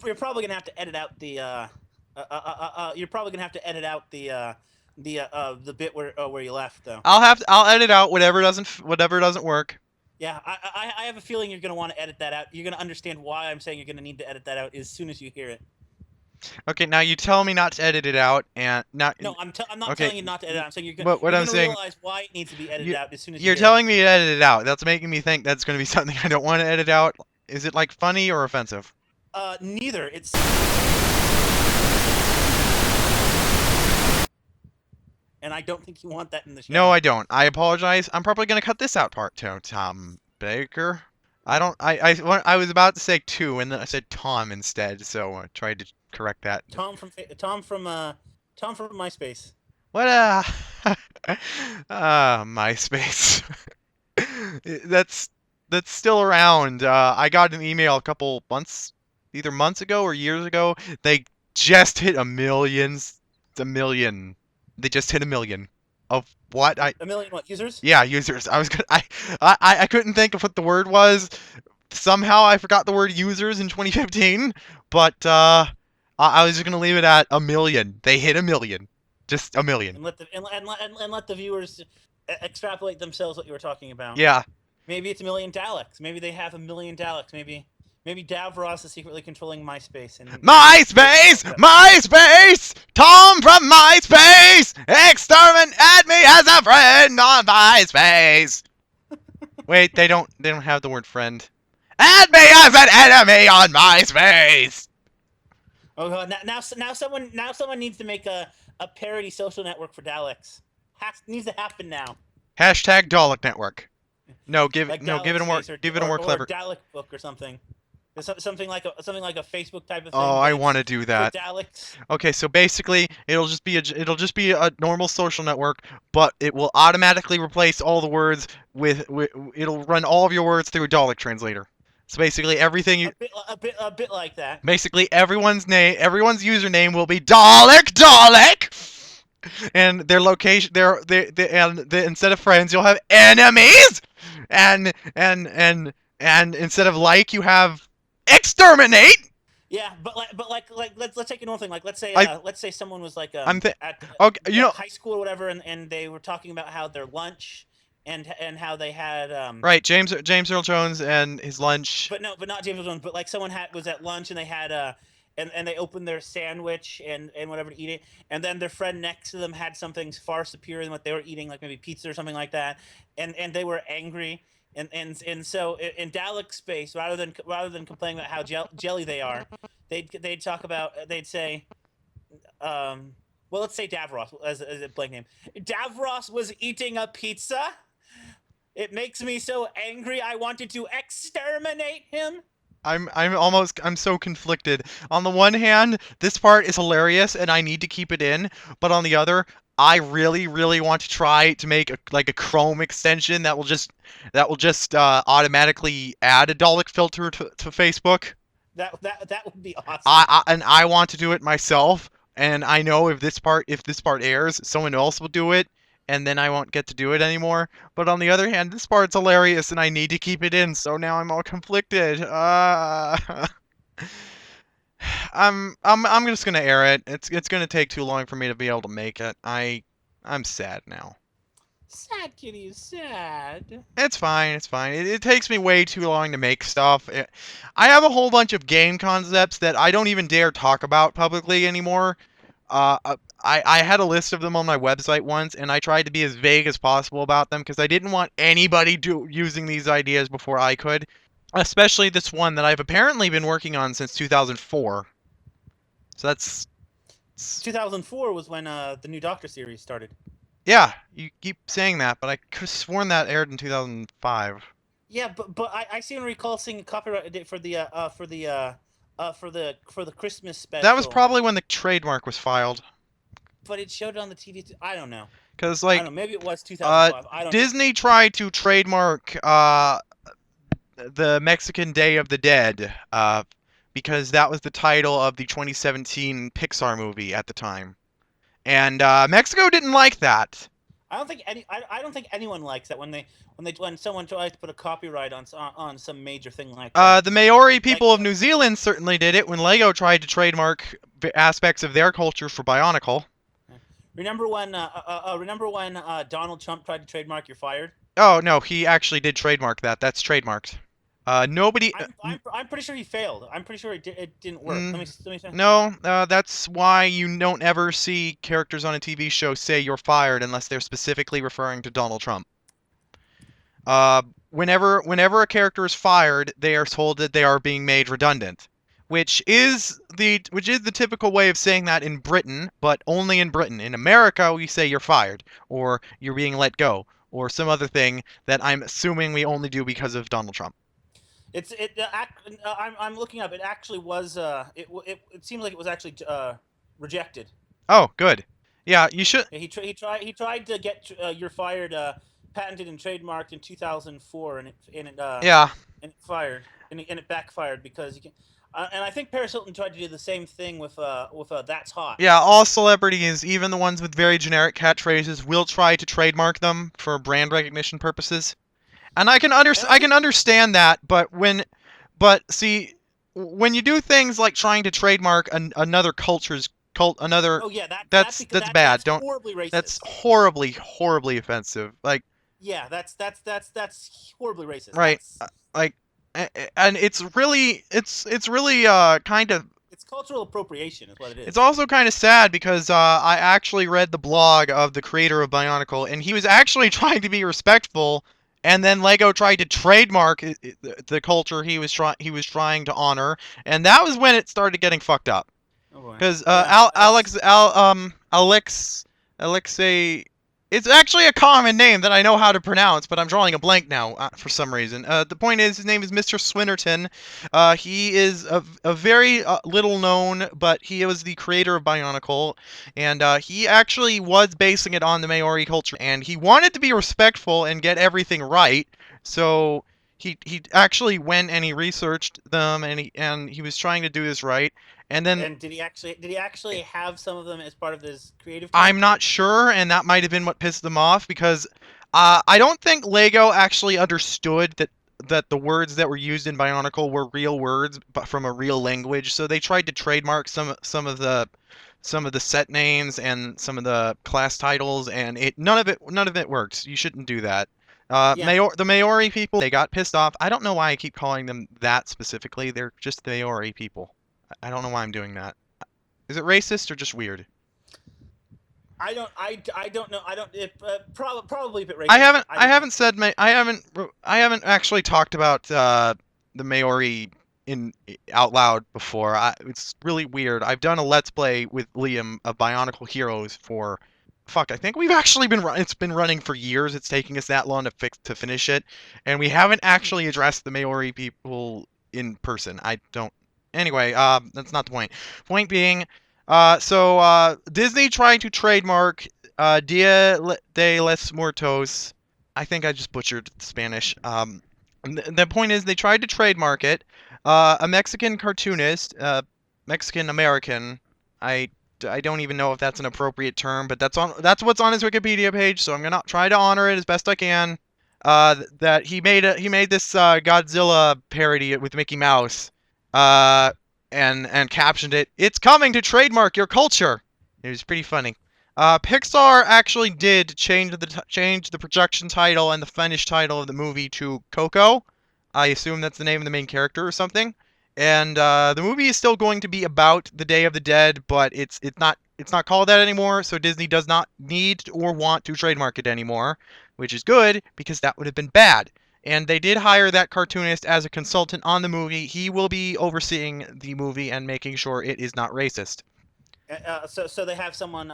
you're probably gonna have to edit out the you're probably gonna have to edit out the bit where you left though. I'll edit out whatever doesn't work. Yeah, I have a feeling you're gonna want to edit that out. You're gonna understand why I'm saying you're gonna need to edit that out as soon as you hear it. Okay, now you tell me not to edit it out and not. No, I'm not telling you not to edit it out. I'm saying you're gonna. But what I'm saying, realize why it needs to be edited out as soon as you're telling me to edit it out. That's making me think that's going to be something I don't want to edit out. Is it like funny or offensive? Neither. It's. And I don't think you want that in the show. No, I don't. I apologize. I'm probably going to cut this out part too, Tom Baker. I was about to say two, and then I said Tom instead, so I tried to correct that. Tom from MySpace. What MySpace. That's still around. I got an email a couple months, either months ago or years ago. They just hit a million. They just hit 1 million. Of what? 1 million what, users? Yeah, users. I couldn't think of what the word was. Somehow I forgot the word users in 2015, but I was just gonna leave it at 1 million. They hit 1 million, just 1 million. And let the viewers extrapolate themselves what you were talking about. Yeah. Maybe it's 1 million Daleks. Maybe they have 1 million Daleks. Maybe Davros is secretly controlling MySpace. MySpace! MySpace! Tom from MySpace! Add me as a friend on MySpace! Wait, they don't have the word friend. Add me as an enemy on MySpace! Oh god, now someone needs to make a parody social network for Daleks. Needs to happen now. Hashtag Dalek Network. No, give like it a more clever. Or Dalek book or something. Something like a Facebook type of thing. Oh, I want to do that. Daleks. Okay, so basically, it'll just be a normal social network, but it will automatically replace all the words with it'll run all of your words through a Dalek translator. So basically, everything you a bit like that. Basically, everyone's username will be Dalek, and their location, instead of friends, you'll have enemies, and instead of you have exterminate. Yeah, but let's take a normal thing. Like let's say someone was like at high school or whatever, and they were talking about how their lunch and how they had right, James Earl Jones and his lunch. But not James Earl Jones. But like someone was at lunch and they had and they opened their sandwich and whatever to eat it, and then their friend next to them had something far superior than what they were eating, like maybe pizza or something like that, and they were angry. And so in Dalek space, rather than complaining about how jelly they are, they'd say, well, let's say Davros as a blank name. Davros was eating a pizza. It makes me so angry. I wanted to exterminate him. I'm so conflicted. On the one hand, this part is hilarious and I need to keep it in, but on the other, I really, really want to try to make a Chrome extension that will just automatically add a Dalek filter to Facebook. That would be awesome. I want to do it myself, and I know if this part airs, someone else will do it, and then I won't get to do it anymore. But on the other hand, this part's hilarious, and I need to keep it in, so now I'm all conflicted. I'm just gonna air it. It's gonna take too long for me to be able to make it. I'm sad now. Sad kitty is sad. It's fine. It's fine. It takes me way too long to make stuff. I have a whole bunch of game concepts that I don't even dare talk about publicly anymore. I had a list of them on my website once, and I tried to be as vague as possible about them because I didn't want anybody using these ideas before I could. Especially this one that I've apparently been working on since 2004. So that's... 2004 was when the new Doctor series started. Yeah, you keep saying that, but I could have sworn that aired in 2005. Yeah, but I seem to recall seeing a copyright for the Christmas special. That was probably when the trademark was filed. But it showed it on the TV. I don't know. Because like, I don't know, maybe it was 2005. I don't Disney know. tried to trademark the Mexican Day of the Dead because that was the title of the 2017 Pixar movie at the time. And Mexico didn't like that. I don't think anyone likes that when someone tries to put a copyright on some major thing like that. The Maori people of New Zealand certainly did it when Lego tried to trademark aspects of their culture for Bionicle. Remember when Donald Trump tried to trademark "You're fired"? Oh no, he actually did trademark that. That's trademarked. Nobody. I'm pretty sure he failed. I'm pretty sure it didn't work. Let me say. No, that's why you don't ever see characters on a TV show say "you're fired" unless they're specifically referring to Donald Trump. Whenever a character is fired, they are told that they are being made redundant, which is the typical way of saying that in Britain, but only in Britain. In America, we say "you're fired" or "you're being let go" or some other thing that I'm assuming we only do because of Donald Trump. I'm looking up. It actually was. It seems like it was actually rejected. Oh, good. Yeah, you should. He tried to get "You're fired" patented and trademarked in 2004, and it fired and it backfired because you can. And I think Paris Hilton tried to do the same thing with "That's Hot." Yeah, all celebrities, even the ones with very generic catchphrases, will try to trademark them for brand recognition purposes. And I can understand that, but see, when you do things like trying to trademark another culture's another, oh yeah, that's bad. That's horribly racist. That's horribly offensive. Like, yeah, that's horribly racist. Right, and it's really kind of. It's cultural appropriation, is what it is. It's also kind of sad because I actually read the blog of the creator of Bionicle, and he was actually trying to be respectful. And then Lego tried to trademark the culture he was trying to honor, and that was when it started getting fucked up. Because Alexei, it's actually a common name that I know how to pronounce, but I'm drawing a blank now for some reason. The point is, his name is Mr. Swinnerton. He is a very little known, but he was the creator of Bionicle, and he actually was basing it on the Maori culture, and he wanted to be respectful and get everything right, so he actually went and he researched them, and he was trying to do this right. And did he actually have some of them as part of his creative team? I'm not sure, and that might have been what pissed them off, because I don't think Lego actually understood that the words that were used in Bionicle were real words, but from a real language. So they tried to trademark some of the set names and some of the class titles, and none of it works. You shouldn't do that. The Maori people, they got pissed off. I don't know why I keep calling them that specifically. They're just the Maori people. I don't know why I'm doing that. Is it racist or just weird? I don't know. Probably a bit racist. I haven't actually talked about the Maori out loud before. It's really weird. I've done a Let's Play with Liam of Bionicle Heroes for, I think we've actually it's been running for years. It's taking us that long to finish it, and we haven't actually addressed the Maori people in person. Anyway, that's not the point. Point being, Disney tried to trademark Dia de los Muertos. I think I just butchered Spanish. The point is they tried to trademark it. A Mexican cartoonist, Mexican American. I don't even know if that's an appropriate term, but that's what's on his Wikipedia page. So I'm gonna try to honor it as best I can. That he made this Godzilla parody with Mickey Mouse. And captioned it, "It's coming to trademark your culture." It was pretty funny. Pixar actually did change the production title and the finished title of the movie to Coco. I assume that's the name of the main character or something. And the movie is still going to be about the Day of the Dead, but it's not called that anymore. So Disney does not need or want to trademark it anymore, which is good because that would have been bad. And they did hire that cartoonist as a consultant on the movie. He will be overseeing the movie and making sure it is not racist. So they have someone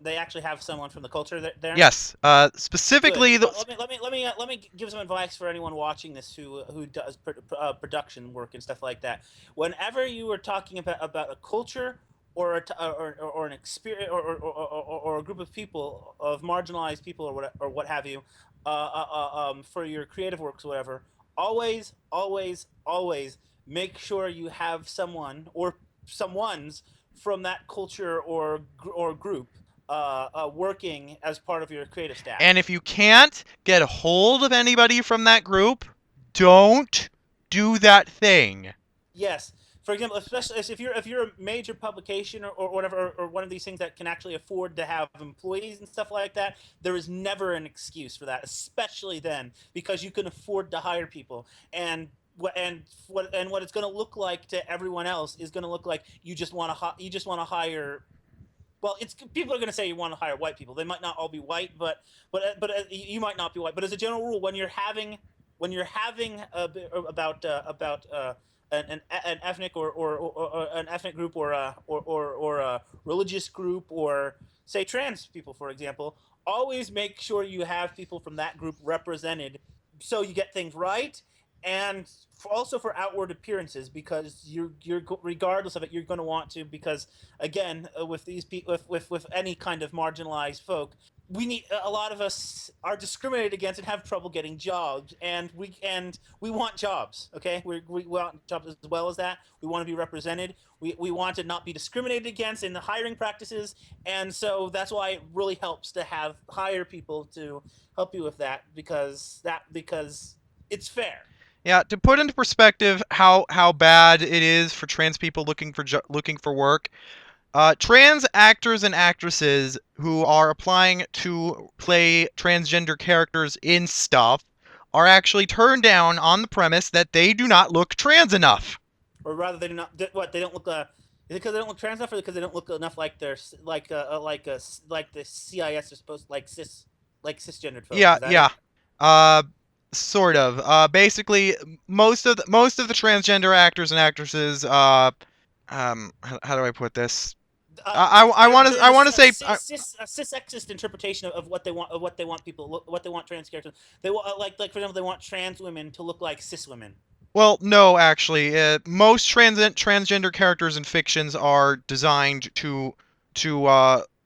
they actually have someone from the culture there. Yes, specifically. Let me give some advice for anyone watching this who does production work and stuff like that. Whenever you are talking about a culture or an experience or a group of people, of marginalized people or what have you, for your creative works or whatever, always make sure you have someone or someone's from that culture or group working as part of your creative staff. And if you can't get a hold of anybody from that group, don't do that thing. Yes. For example, especially if you're a major publication or whatever, or one of these things that can actually afford to have employees and stuff like that, there is never an excuse for that, especially then, because you can afford to hire people. And what it's going to look like to everyone else is going to look like you just want to hire. Well, people are going to say you want to hire white people. They might not all be white, but you might not be white. But as a general rule, when you're having about an ethnic or an ethnic group or a religious group, or say trans people, for example, always make sure you have people from that group represented, so you get things right. And also for outward appearances, because you're regardless of it, you're going to want to, because again, with these people, with any kind of marginalized folk, a lot of us are discriminated against and have trouble getting jobs, and we want jobs. Okay, we want jobs as well as that. We want to be represented. We want to not be discriminated against in the hiring practices, and so that's why it really helps to hire people to help you with that, because it's fair. Yeah, to put into perspective how bad it is for trans people looking for work, trans actors and actresses who are applying to play transgender characters in stuff are actually turned down on the premise that they do not look trans enough. Or rather, they do not. What, they don't look? Is it because they don't look trans enough, or because they don't look enough like they're like the CIS are supposed, like cisgendered folks? Yeah. Sort of. Basically, most of the transgender actors and actresses. How do I put this? I want to say a cis-sexist interpretation of what they want people, what they want trans characters. They want like for example, they want trans women to look like cis women. Well, no, actually, most transgender characters in fictions are designed to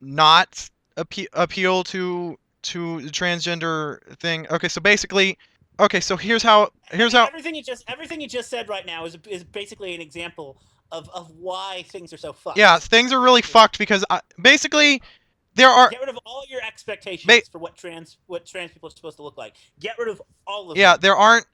not appeal to the transgender thing. Okay, so basically. Okay, so here's how everything you just said right now is basically an example of why things are so fucked. Yeah, things are really fucked because basically there are. Get rid of all your expectations for what trans people are supposed to look like. Get rid of all of them. Yeah, there aren't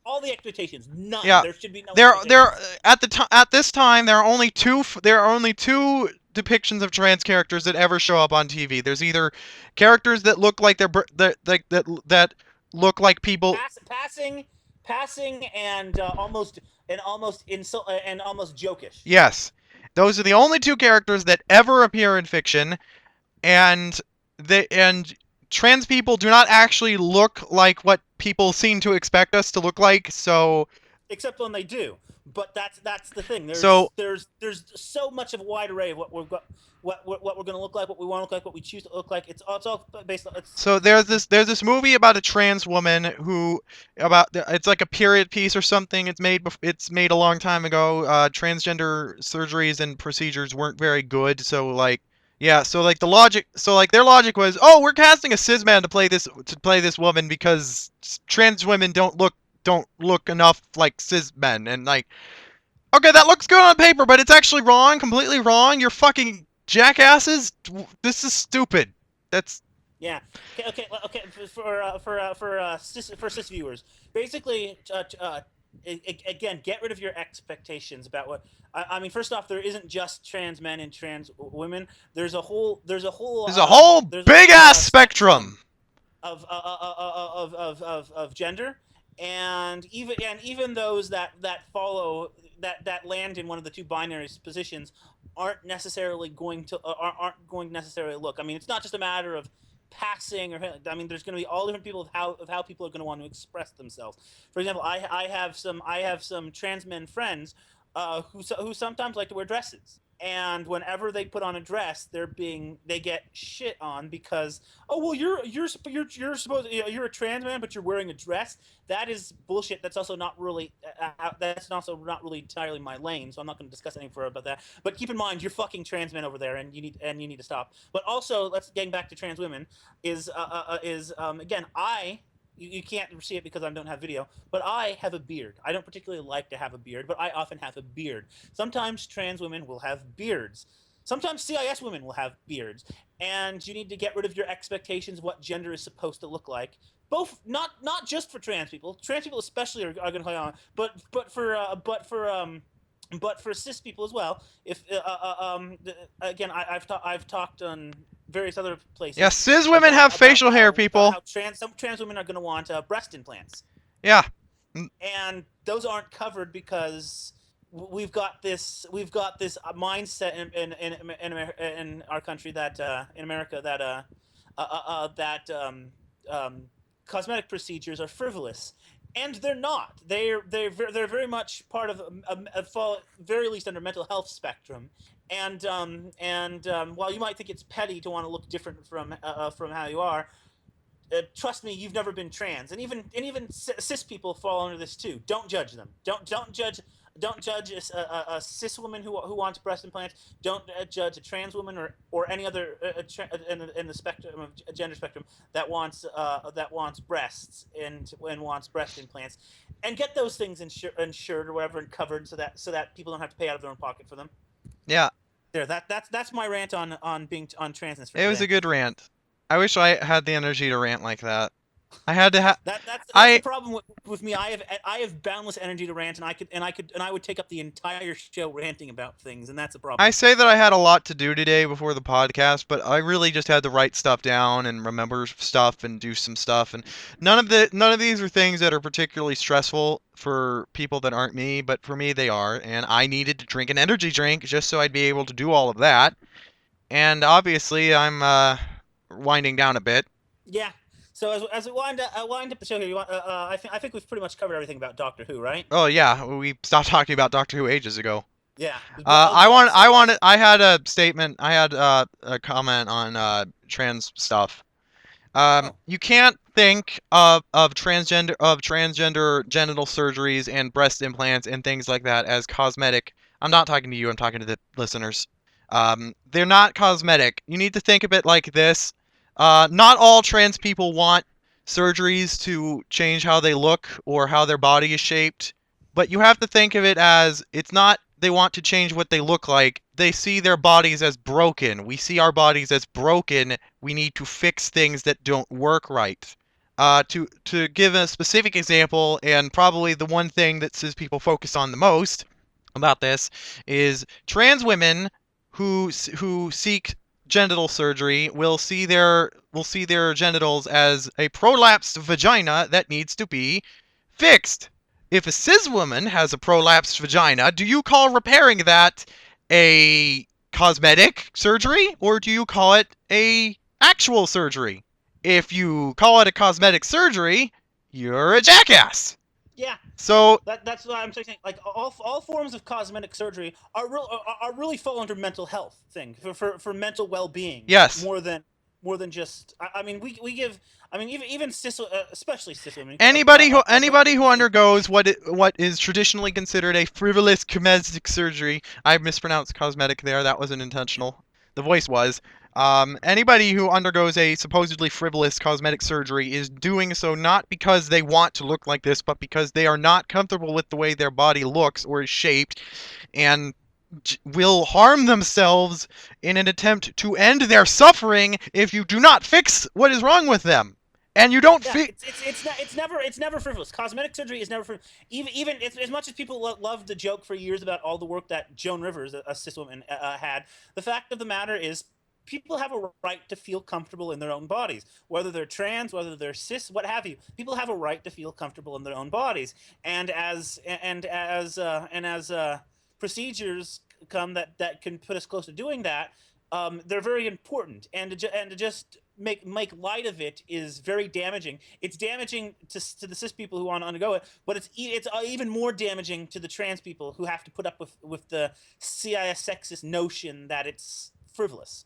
all the expectations. None. Yeah, there should be no. There at this time there are only two depictions of trans characters that ever show up on TV. There's either characters that look like that look like people passing and almost insult and almost jokish. Yes, those are the only two characters that ever appear in fiction, and trans people do not actually look like what people seem to expect us to look like. So except when they do. But that's the thing. There's so much of a wide array of what we're going to look like, what we want to look like, what we choose to look like. It's all based on. So there's this movie about a trans woman it's like a period piece or something. It's made a long time ago. Transgender surgeries and procedures weren't very good. So like their logic was, oh, we're casting a cis man to play this woman because trans women don't look enough like cis men, and like, okay, that looks good on paper, but it's actually wrong, completely wrong. You're fucking jackasses. This is stupid. That's yeah. Okay. For cis viewers, basically, again, get rid of your expectations about what. I mean, first off, there isn't just trans men and trans women. There's a whole big ass spectrum of gender, and even those that follow that land in one of the two binary positions aren't necessarily going to necessarily look. I mean, it's not just a matter of passing, or I mean, there's going to be all different people of how people are going to want to express themselves. For example, I have some trans men friends who sometimes like to wear dresses, and whenever they put on a dress, they get shit on because, oh well, you're supposed you're a trans man but you're wearing a dress. That is bullshit. That's also not really entirely my lane, so I'm not going to discuss anything further about that. But keep in mind, you're fucking trans men over there, and you need to stop. But also, getting back to trans women is again, you can't see it because I don't have video, but I have a beard. I don't particularly like to have a beard, but I often have a beard. Sometimes trans women will have beards. Sometimes CIS women will have beards. And you need to get rid of your expectations of what gender is supposed to look like. Both, not just for trans people. Trans people especially are going to play on, but for cis people as well. If again, I've talked on various other places. Yeah, cis women have facial hair, people. Some trans women are going to want breast implants. Yeah. And those aren't covered because we've got this mindset in our country that in America that cosmetic procedures are frivolous. And they're not. They're very much part of fall very least under mental health spectrum. And while you might think it's petty to want to look different from how you are, trust me, you've never been trans, and even cis people fall under this too. Don't judge them. Don't judge a cis woman who wants breast implants. Don't judge a trans woman or any other in the spectrum of gender spectrum that wants breasts and wants breast implants, and get those things insured or whatever and covered so that people don't have to pay out of their own pocket for them. Yeah. There. That's my rant on being on transness. It was a good rant. I wish I had the energy to rant like that. I had to have. That's the problem with me. I have boundless energy to rant, and I would take up the entire show ranting about things, and that's a problem. I say that I had a lot to do today before the podcast, but I really just had to write stuff down and remember stuff and do some stuff, and none of these are things that are particularly stressful for people that aren't me, but for me they are, and I needed to drink an energy drink just so I'd be able to do all of that, and obviously I'm winding down a bit. Yeah. So as we wind up the show here, I think we've pretty much covered everything about Doctor Who, right? Oh yeah, we stopped talking about Doctor Who ages ago. Yeah. I had a statement. I had a comment on trans stuff. You can't think of transgender genital surgeries and breast implants and things like that as cosmetic. I'm not talking to you. I'm talking to the listeners. They're not cosmetic. You need to think of it like this. Not all trans people want surgeries to change how they look or how their body is shaped, but you have to think of it as it's not they want to change what they look like. They see their bodies as broken. We see our bodies as broken. We need to fix things that don't work right. To give a specific example, and probably the one thing that cis people focus on the most about this is trans women who seek genital surgery will see their genitals as a prolapsed vagina that needs to be fixed. If a cis woman has a prolapsed vagina, do you call repairing that a cosmetic surgery or do you call it a actual surgery? If you call it a cosmetic surgery, you're a jackass. Yeah. So that's what I'm saying. Like all forms of cosmetic surgery are really fall under mental health thing for mental well-being. yes. More than just. I mean, we give. I mean, even cis, especially cis women. Anybody who undergoes what is traditionally considered a frivolous cosmetic surgery. I mispronounced cosmetic there. That wasn't intentional. The voice was. Anybody who undergoes a supposedly frivolous cosmetic surgery is doing so not because they want to look like this, but because they are not comfortable with the way their body looks or is shaped, and will harm themselves in an attempt to end their suffering if you do not fix what is wrong with them. And you don't it's never frivolous. Cosmetic surgery is never frivolous. Even as much as people love the joke for years about all the work that Joan Rivers, a cis woman, had. The fact of the matter is, people have a right to feel comfortable in their own bodies, whether they're trans, whether they're cis, what have you. People have a right to feel comfortable in their own bodies, and as procedures come that can put us close to doing that, they're very important, and to just make light of it is very damaging. It's damaging to the cis people who want to undergo it, but it's even more damaging to the trans people who have to put up with the CIS sexist notion that it's frivolous.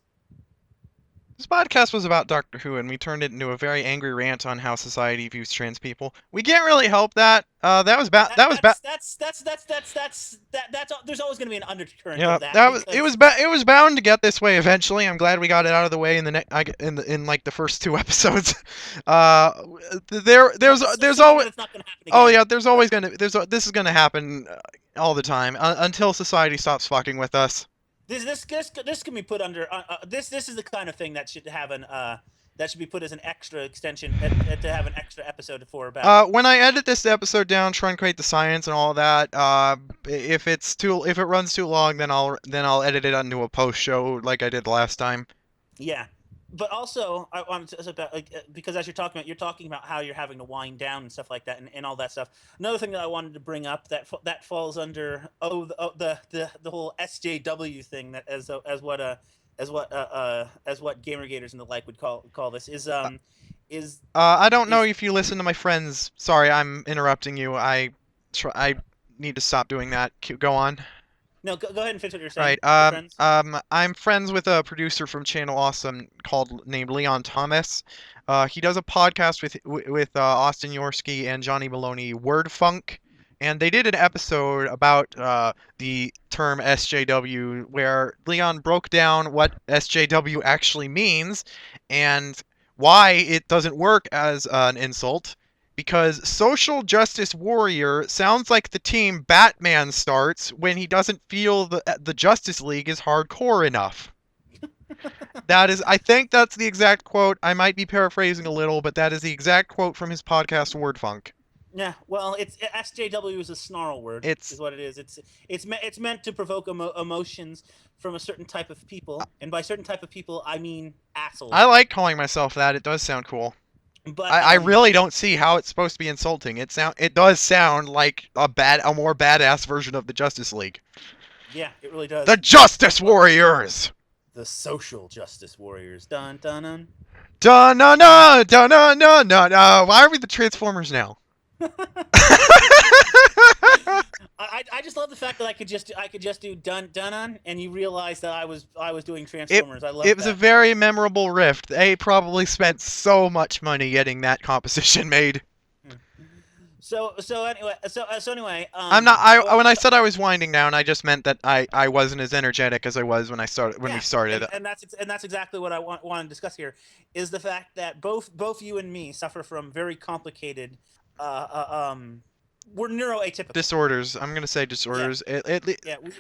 This podcast was about Doctor Who, and we turned it into a very angry rant on how society views trans people. We can't really help that. That was bad. There's always going to be an undercurrent. Yeah, of that. It was bound to get this way eventually. I'm glad we got it out of the way in in like the first 2 episodes. There's always. Oh yeah, there's always this is gonna happen all the time until society stops fucking with us. This can be put under this is the kind of thing that should have that should be put as an extra extension to have an extra episode for about. When I edit this episode down, truncate the science and all that, if it runs too long, then I'll edit it into a post show like I did last time. Yeah. But also, I wanted to because as you're talking about how you're having to wind down and stuff like that, and all that stuff. Another thing that I wanted to bring up that falls under the whole SJW thing, that as what Gamergaters and the like would call this is. I don't know if you listen to my friends. Sorry, I'm interrupting you. I need to stop doing that. Go on. No, go ahead and finish what you're saying. Right. I'm friends with a producer from Channel Awesome named Leon Thomas. He does a podcast with Austin Yorsky and Johnny Maloney, Wordfunk, and they did an episode about the term SJW, where Leon broke down what SJW actually means and why it doesn't work as an insult. Because social justice warrior sounds like the team Batman starts when he doesn't feel the Justice League is hardcore enough. I think that's the exact quote. I might be paraphrasing a little, but that is the exact quote from his podcast Wordfunk. Yeah, well, SJW is a snarl word. Is what it is. It's meant to provoke emotions from a certain type of people, and by certain type of people, I mean assholes. I like calling myself that. It does sound cool. But I really don't see how it's supposed to be insulting. It does sound like a more badass version of the Justice League. Yeah, it really does. The Justice Warriors. The social justice warriors. Dun dun dun. Dun dun dun dun dun dun dun. Why are we the Transformers now? I just love the fact that I could just do dun dun dun, and you realize that I was doing Transformers. I love it. It was a very memorable riff. They probably spent so much money getting that composition made. So anyway, when I said I was winding down, I just meant that I wasn't as energetic as I was when we started. And that's exactly what I want to discuss here, is the fact that both you and me suffer from very complicated we're neuroatypical disorders. I'm gonna say disorders. Yeah.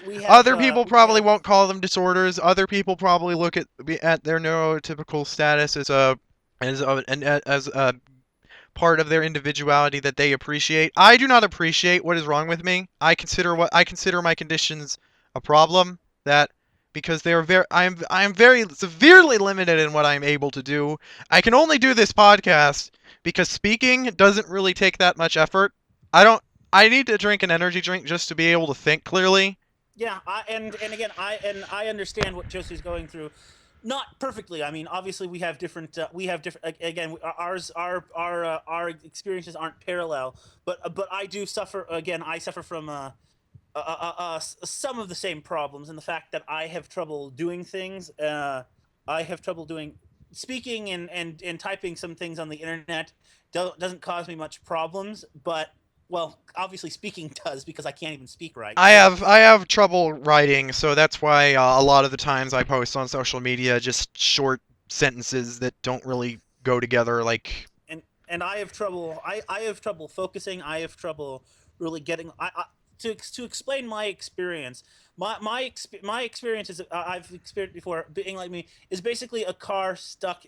We have, other people probably won't call them disorders. Other people probably look at their neurotypical status as a part of their individuality that they appreciate. I do not appreciate what is wrong with me. I consider my conditions a problem, because I am very severely limited in what I'm able to do. I can only do this podcast because speaking doesn't really take that much effort. I need to drink an energy drink just to be able to think clearly. Yeah, I understand what Josie's going through, Not perfectly. I mean, obviously we have different. Again, our experiences aren't parallel. But I do suffer. Again, I suffer from some of the same problems, and the fact that I have trouble doing things. I have trouble doing speaking and typing some things on the internet. Doesn't cause me much problems, but well, obviously speaking does, because I can't even speak right. I have trouble writing, so that's why a lot of the times I post on social media just short sentences that don't really go together. Like, and I have trouble. I have trouble focusing. I have trouble really getting. To explain my experience. My experience is I've experienced before. Being like me is basically a car stuck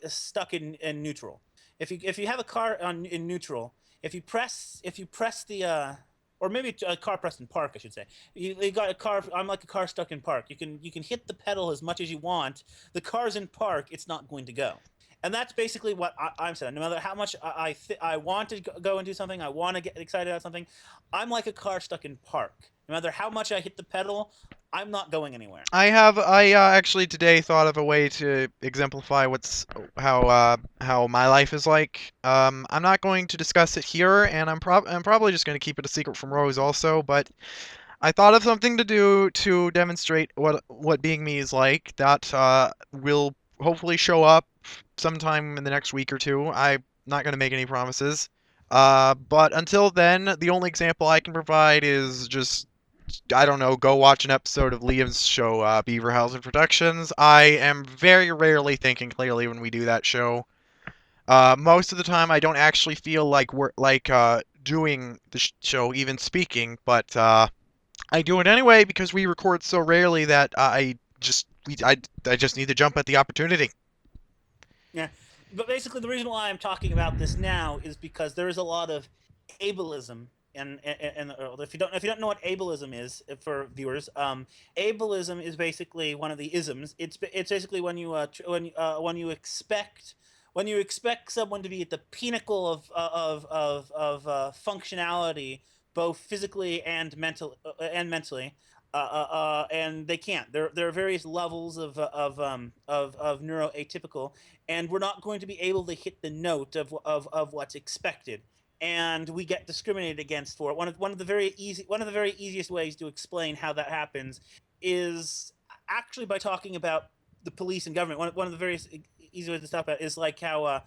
in neutral. If you have a car in neutral, if you press the or maybe a car pressed in park, I should say. You got a car. I'm like a car stuck in park. You can hit the pedal as much as you want. The car's in park. It's not going to go. And that's basically what I'm saying. No matter how much I want to go and do something, I want to get excited about something, I'm like a car stuck in park. No matter how much I hit the pedal, I'm not going anywhere. I actually today thought of a way to exemplify how my life is like. I'm not going to discuss it here, and I'm probably just going to keep it a secret from Rose also. But I thought of something to do to demonstrate what being me is like. That will hopefully show up sometime in the next week or two. I'm not going to make any promises. But until then, the only example I can provide is just, I don't know, go watch an episode of Liam's show, Beaverhausen Productions. I am very rarely thinking clearly when we do that show. Most of the time, I don't actually feel like we're doing the show, even speaking, but I do it anyway because we record so rarely that I just need to jump at the opportunity. Yeah, but basically the reason why I'm talking about this now is because there is a lot of ableism. And if you don't know what ableism is, for viewers, ableism is basically one of the isms. It's basically when you expect someone to be at the pinnacle of functionality, both physically and mentally, and they can't. There are various levels of neuroatypical, and we're not going to be able to hit the note of what's expected, and we get discriminated against for it. One of the very easiest ways to explain how that happens is actually by talking about the police and government. One of the very easy ways to talk about it is like how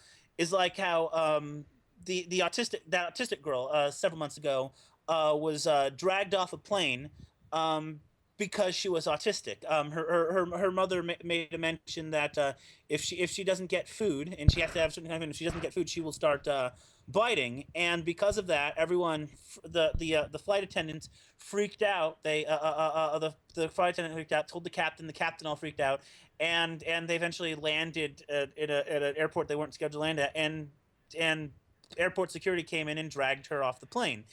the autistic girl several months ago was dragged off a plane because she was autistic. Her mother made a mention that if she doesn't get food, and she has to have certain kind of food, if she doesn't get food, she will start biting. And because of that, everyone, the flight attendants freaked out. The flight attendant freaked out, told the captain all freaked out, and they eventually landed at an airport they weren't scheduled to land at, and airport security came in and dragged her off the plane.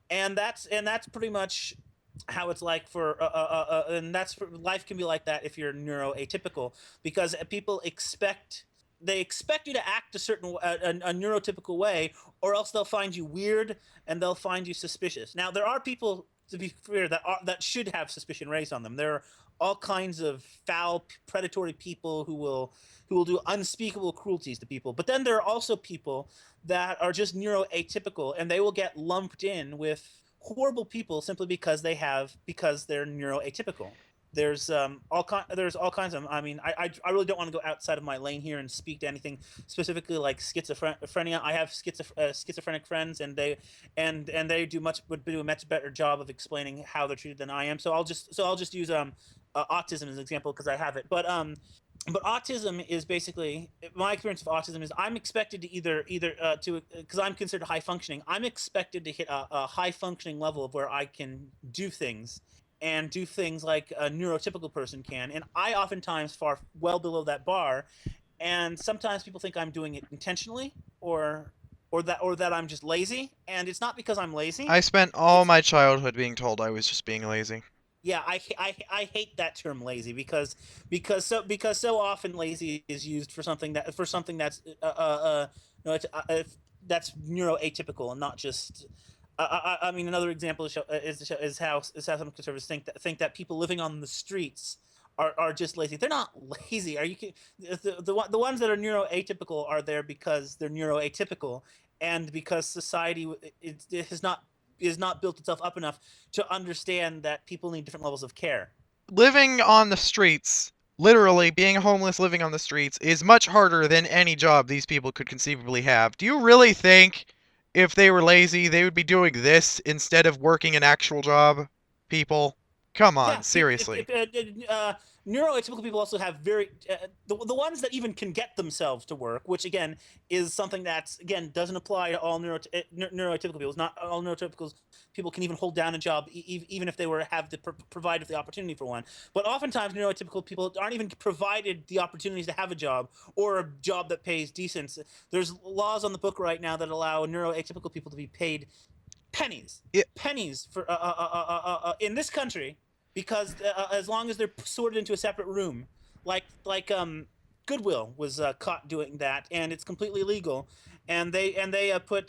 And that's pretty much how it's like for and life can be like that if you're neuroatypical, because people expect you to act a certain a neurotypical way, or else they'll find you weird and they'll find you suspicious. Now there are people, to be fair, that should have suspicion raised on them. There are all kinds of foul, predatory people who will do unspeakable cruelties to people. But then there are also people that are just neuroatypical, and they will get lumped in with horrible people simply because they're neuroatypical. There's all kinds of. I mean, I really don't want to go outside of my lane here and speak to anything specifically like schizophrenia. I have schizophrenic friends, and they would do a much better job of explaining how they're treated than I am. So I'll just use autism as an example because I have it. But autism is basically, my experience of autism is I'm expected to because I'm considered high functioning. I'm expected to hit a high functioning level of where I can do things like a neurotypical person can, and I oftentimes fall well below that bar. And sometimes people think I'm doing it intentionally, or that I'm just lazy, and it's not because I'm lazy. I spent all my childhood being told I was just being lazy. Yeah, I hate that term lazy because so often lazy is used for something that's that's neuroatypical and not just. I mean, another example is how some conservatives think that people living on the streets are just lazy. They're not lazy. Are you the ones that are neuroatypical are there because they're neuroatypical, and because society is not built itself up enough to understand that people need different levels of care. Living on the streets, literally being homeless, living on the streets, is much harder than any job these people could conceivably have. Do you really think if they were lazy, they would be doing this instead of working an actual job? People, come on, seriously. Neuroatypical people also have the ones that even can get themselves to work, which again is something that again doesn't apply to all neuroatypical people. Not all neurotypical people can even hold down a job, even if they were provided the opportunity for one. But oftentimes neuroatypical people aren't even provided the opportunities to have a job or a job that pays decent. There's laws on the book right now that allow neuroatypical people to be paid pennies for in this country, because as long as they're sorted into a separate room, like Goodwill was caught doing that, and it's completely legal, and they put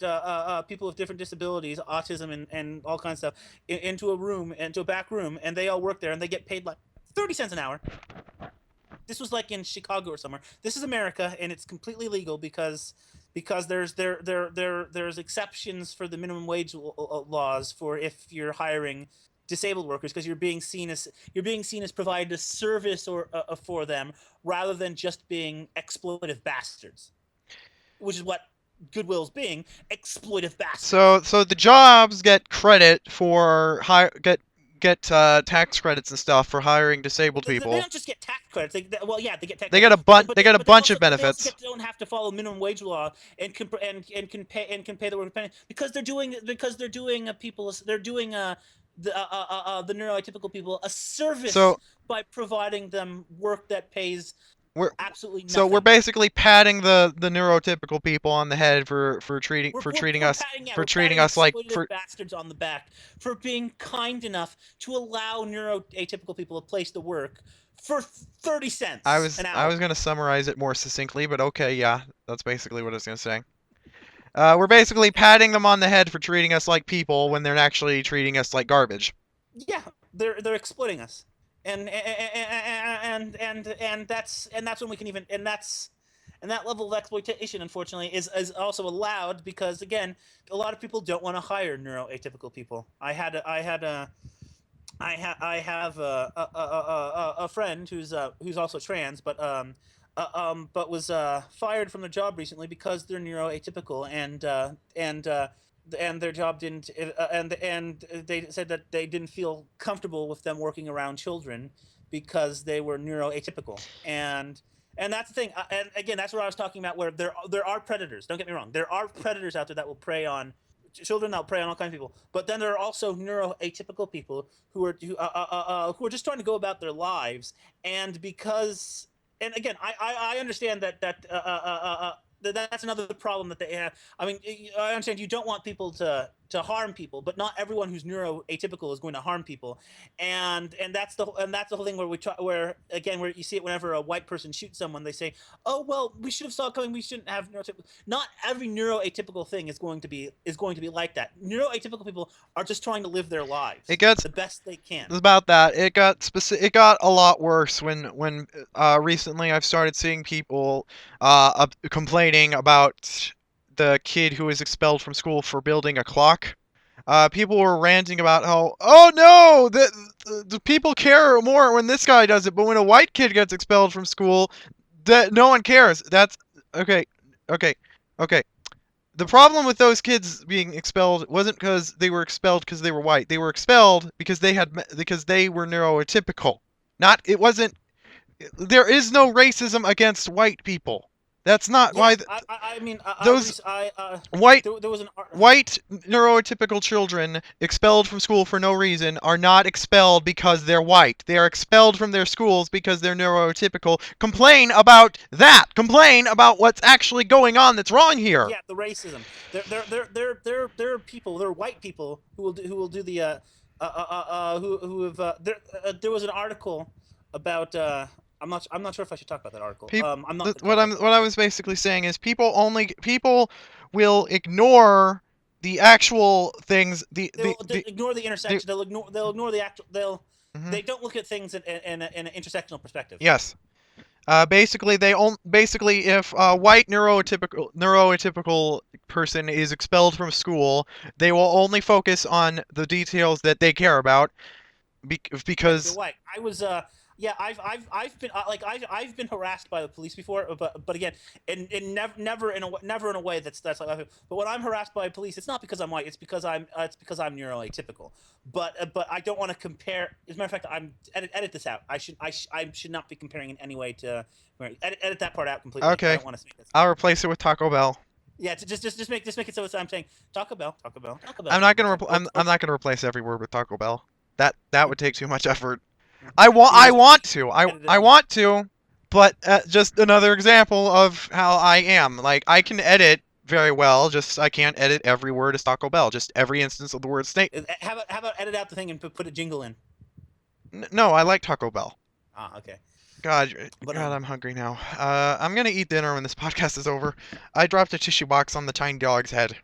people with different disabilities, autism and all kinds of stuff into a back room, and they all work there, and they get paid like 30 cents an hour. This was like in Chicago or somewhere. This is America, and it's completely legal because there's exceptions for the minimum wage laws for if you're hiring disabled workers, because you're being seen as providing a service or for them, rather than just being exploitive bastards, which is what Goodwill's being, exploitive bastards. So the jobs get credit for get tax credits and stuff for hiring disabled people. They don't just get tax credits. They get tax credits. They get a bunch of benefits. They don't have to follow minimum wage law and can pay the worker because they're doing the neuroatypical people a service by providing them work that pays absolutely nothing. So we're basically patting the neurotypical people on the head for treating us like bastards on the back, for being kind enough to allow neuroatypical people a place to work for 30 cents an hour. I was gonna summarize it more succinctly, but okay, yeah, that's basically what I was gonna say. We're basically patting them on the head for treating us like people when they're actually treating us like garbage. Yeah, they're exploiting us, and that's when we can even that level of exploitation, unfortunately, is also allowed because again, a lot of people don't want to hire neuroatypical people. I have a friend who's also trans, but was fired from their job recently because they're neuroatypical, and their job didn't, and they said that they didn't feel comfortable with them working around children because they were neuroatypical, and that's the thing. And again, that's what I was talking about, where there are predators. Don't get me wrong, there are predators out there that will prey on children, that'll prey on all kinds of people. But then there are also neuroatypical people who are just trying to go about their lives, and because. And again, I understand that that's another problem that they have. I mean, I understand you don't want people to harm people, but not everyone who's neuroatypical is going to harm people, and that's the whole thing where you see it whenever a white person shoots someone, they say, oh well, we should have saw it coming, we shouldn't have neurotypical. Not every neuroatypical thing is going to be like that. Neuroatypical people are just trying to live their lives the best they can. About that, it got a lot worse when recently I've started seeing people complaining about the kid who was expelled from school for building a clock. People were ranting about how, oh no, the people care more when this guy does it, but when a white kid gets expelled from school, that no one cares. That's okay. The problem with those kids being expelled wasn't because they were expelled because they were white. They were expelled because they were neuroatypical. There is no racism against white people. That's not why. White neurotypical children expelled from school for no reason are not expelled because they're white. They are expelled from their schools because they're neurotypical. Complain about that. Complain about what's actually going on that's wrong here. Yeah, the racism. There are people. There are white people who will do the there was an article about. I'm not sure if I should talk about that article. What I was basically saying is people will ignore the actual things. They'll ignore the intersection. They'll ignore the actual. They don't look at things in an intersectional perspective. Yes. Basically, if a white neuroatypical person is expelled from school, they will only focus on the details that they care about, because they're white. I was I've been I've been harassed by the police before, but again, and never in a way that's like. But when I'm harassed by police, it's not because I'm white. It's because I'm neuroatypical. But I don't want to compare. As a matter of fact, edit this out. I should not be comparing in any way to. Edit that part out completely. Okay. I don't want to I'll replace it with Taco Bell. Yeah, just make it so I'm saying Taco Bell. I'm not gonna replace every word with Taco Bell. That would take too much effort. I want to, but just another example of how I am. Like, I can edit very well, just I can't edit every word as Taco Bell, just every instance of the word snake. How about edit out the thing and put a jingle in? No, I like Taco Bell. Ah, okay. God, I'm hungry now. I'm gonna eat dinner when this podcast is over. I dropped a tissue box on the tiny dog's head.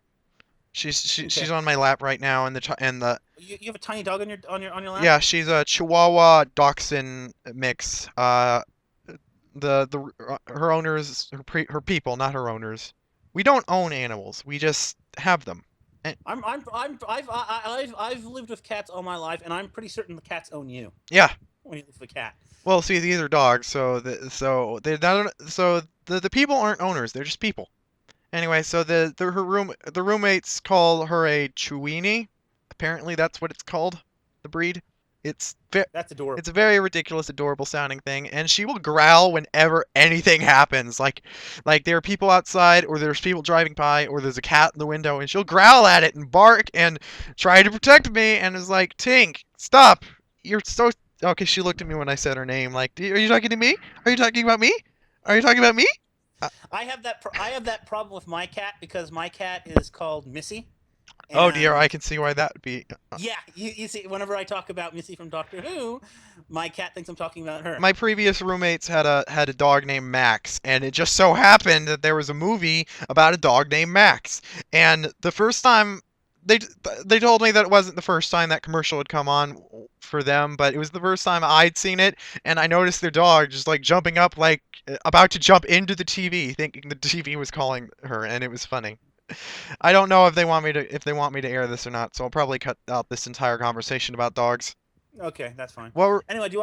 She's on my lap right now, and the. You have a tiny dog on your lap? Yeah, she's a Chihuahua Dachshund mix. Her owners, her people, not her owners. We don't own animals. We just have them. And I've lived with cats all my life, and I'm pretty certain the cats own you. Yeah. When you live with a cat. Well, see, these are dogs, so the people aren't owners. They're just people. Anyway, so the roommates call her a Chiweenie. Apparently, that's what it's called. The breed. That's adorable. It's a very ridiculous, adorable sounding thing, and she will growl whenever anything happens. Like there are people outside, or there's people driving by, or there's a cat in the window, and she'll growl at it and bark and try to protect me. And is like, Tink, stop! You're so. Okay, she looked at me when I said her name. Like, are you talking to me? Are you talking about me? Are you talking about me? I have that problem with my cat because my cat is called Missy. Oh dear, I can see why that would be. Yeah, you see, whenever I talk about Missy from Doctor Who, my cat thinks I'm talking about her. My previous roommates had a dog named Max, and it just so happened that there was a movie about a dog named Max. And the first time they told me that it wasn't the first time that commercial had come on for them, but it was the first time I'd seen it, and I noticed their dog just like jumping up, like about to jump into the TV, thinking the TV was calling her, and it was funny. I don't know if they want me to air this or not, so I'll probably cut out this entire conversation about dogs. Okay, that's fine. Well, anyway, do you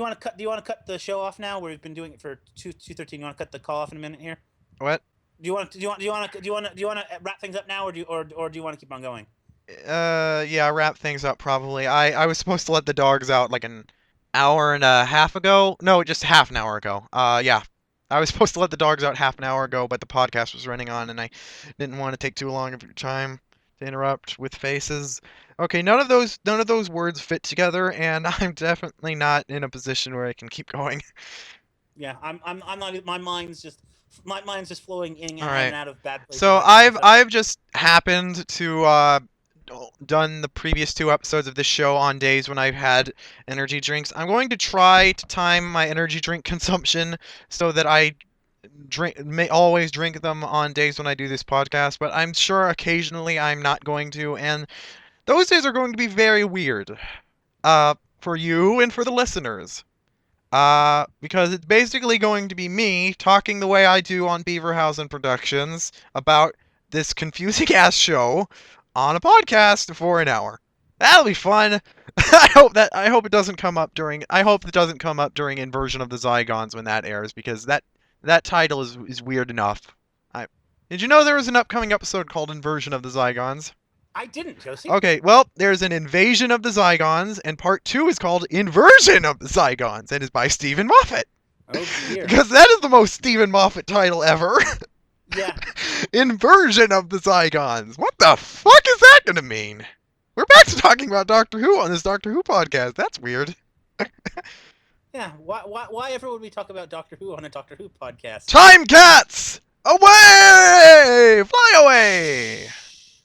want to cut the show off now? We've been doing it for 2:13. You want to cut the call off in a minute here? What? Do you want to wrap things up now, or do you want to keep on going? Yeah, wrap things up probably. I was supposed to let the dogs out like an hour and a half ago. No, just half an hour ago. Yeah. I was supposed to let the dogs out half an hour ago, but the podcast was running on, and I didn't want to take too long of your time to interrupt with faces. Okay, none of those words fit together, and I'm definitely not in a position where I can keep going. Yeah, I'm not. My mind's just flowing in All right. and out of bad places. So I've just happened to done the previous 2 episodes of this show on days when I've had energy drinks. I'm going to try to time my energy drink consumption so that I may always drink them on days when I do this podcast, but I'm sure occasionally I'm not going to, and those days are going to be very weird for you and for the listeners. Because it's basically going to be me talking the way I do on Beaverhausen Productions about this confusing ass show on a podcast for an hour. That'll be fun. I hope it doesn't come up during Inversion of the Zygons when that airs, because that title is weird enough. Did you know there was an upcoming episode called Inversion of the Zygons? I didn't, Josie. Okay, well, there's an Invasion of the Zygons, and part 2 is called Inversion of the Zygons, and is by Stephen Moffat. Oh dear. Because that is the most Stephen Moffat title ever. Yeah. Inversion of the Zygons. What the fuck is that gonna mean? We're back to talking about Doctor Who on this Doctor Who podcast. That's weird. Yeah. Why ever would we talk about Doctor Who on a Doctor Who podcast? Time cats! Away! Fly away!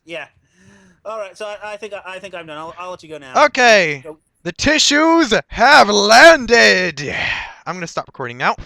Yeah. All right. So I think I'm done. I'll let you go now. Okay. The tissues have landed. I'm gonna stop recording now.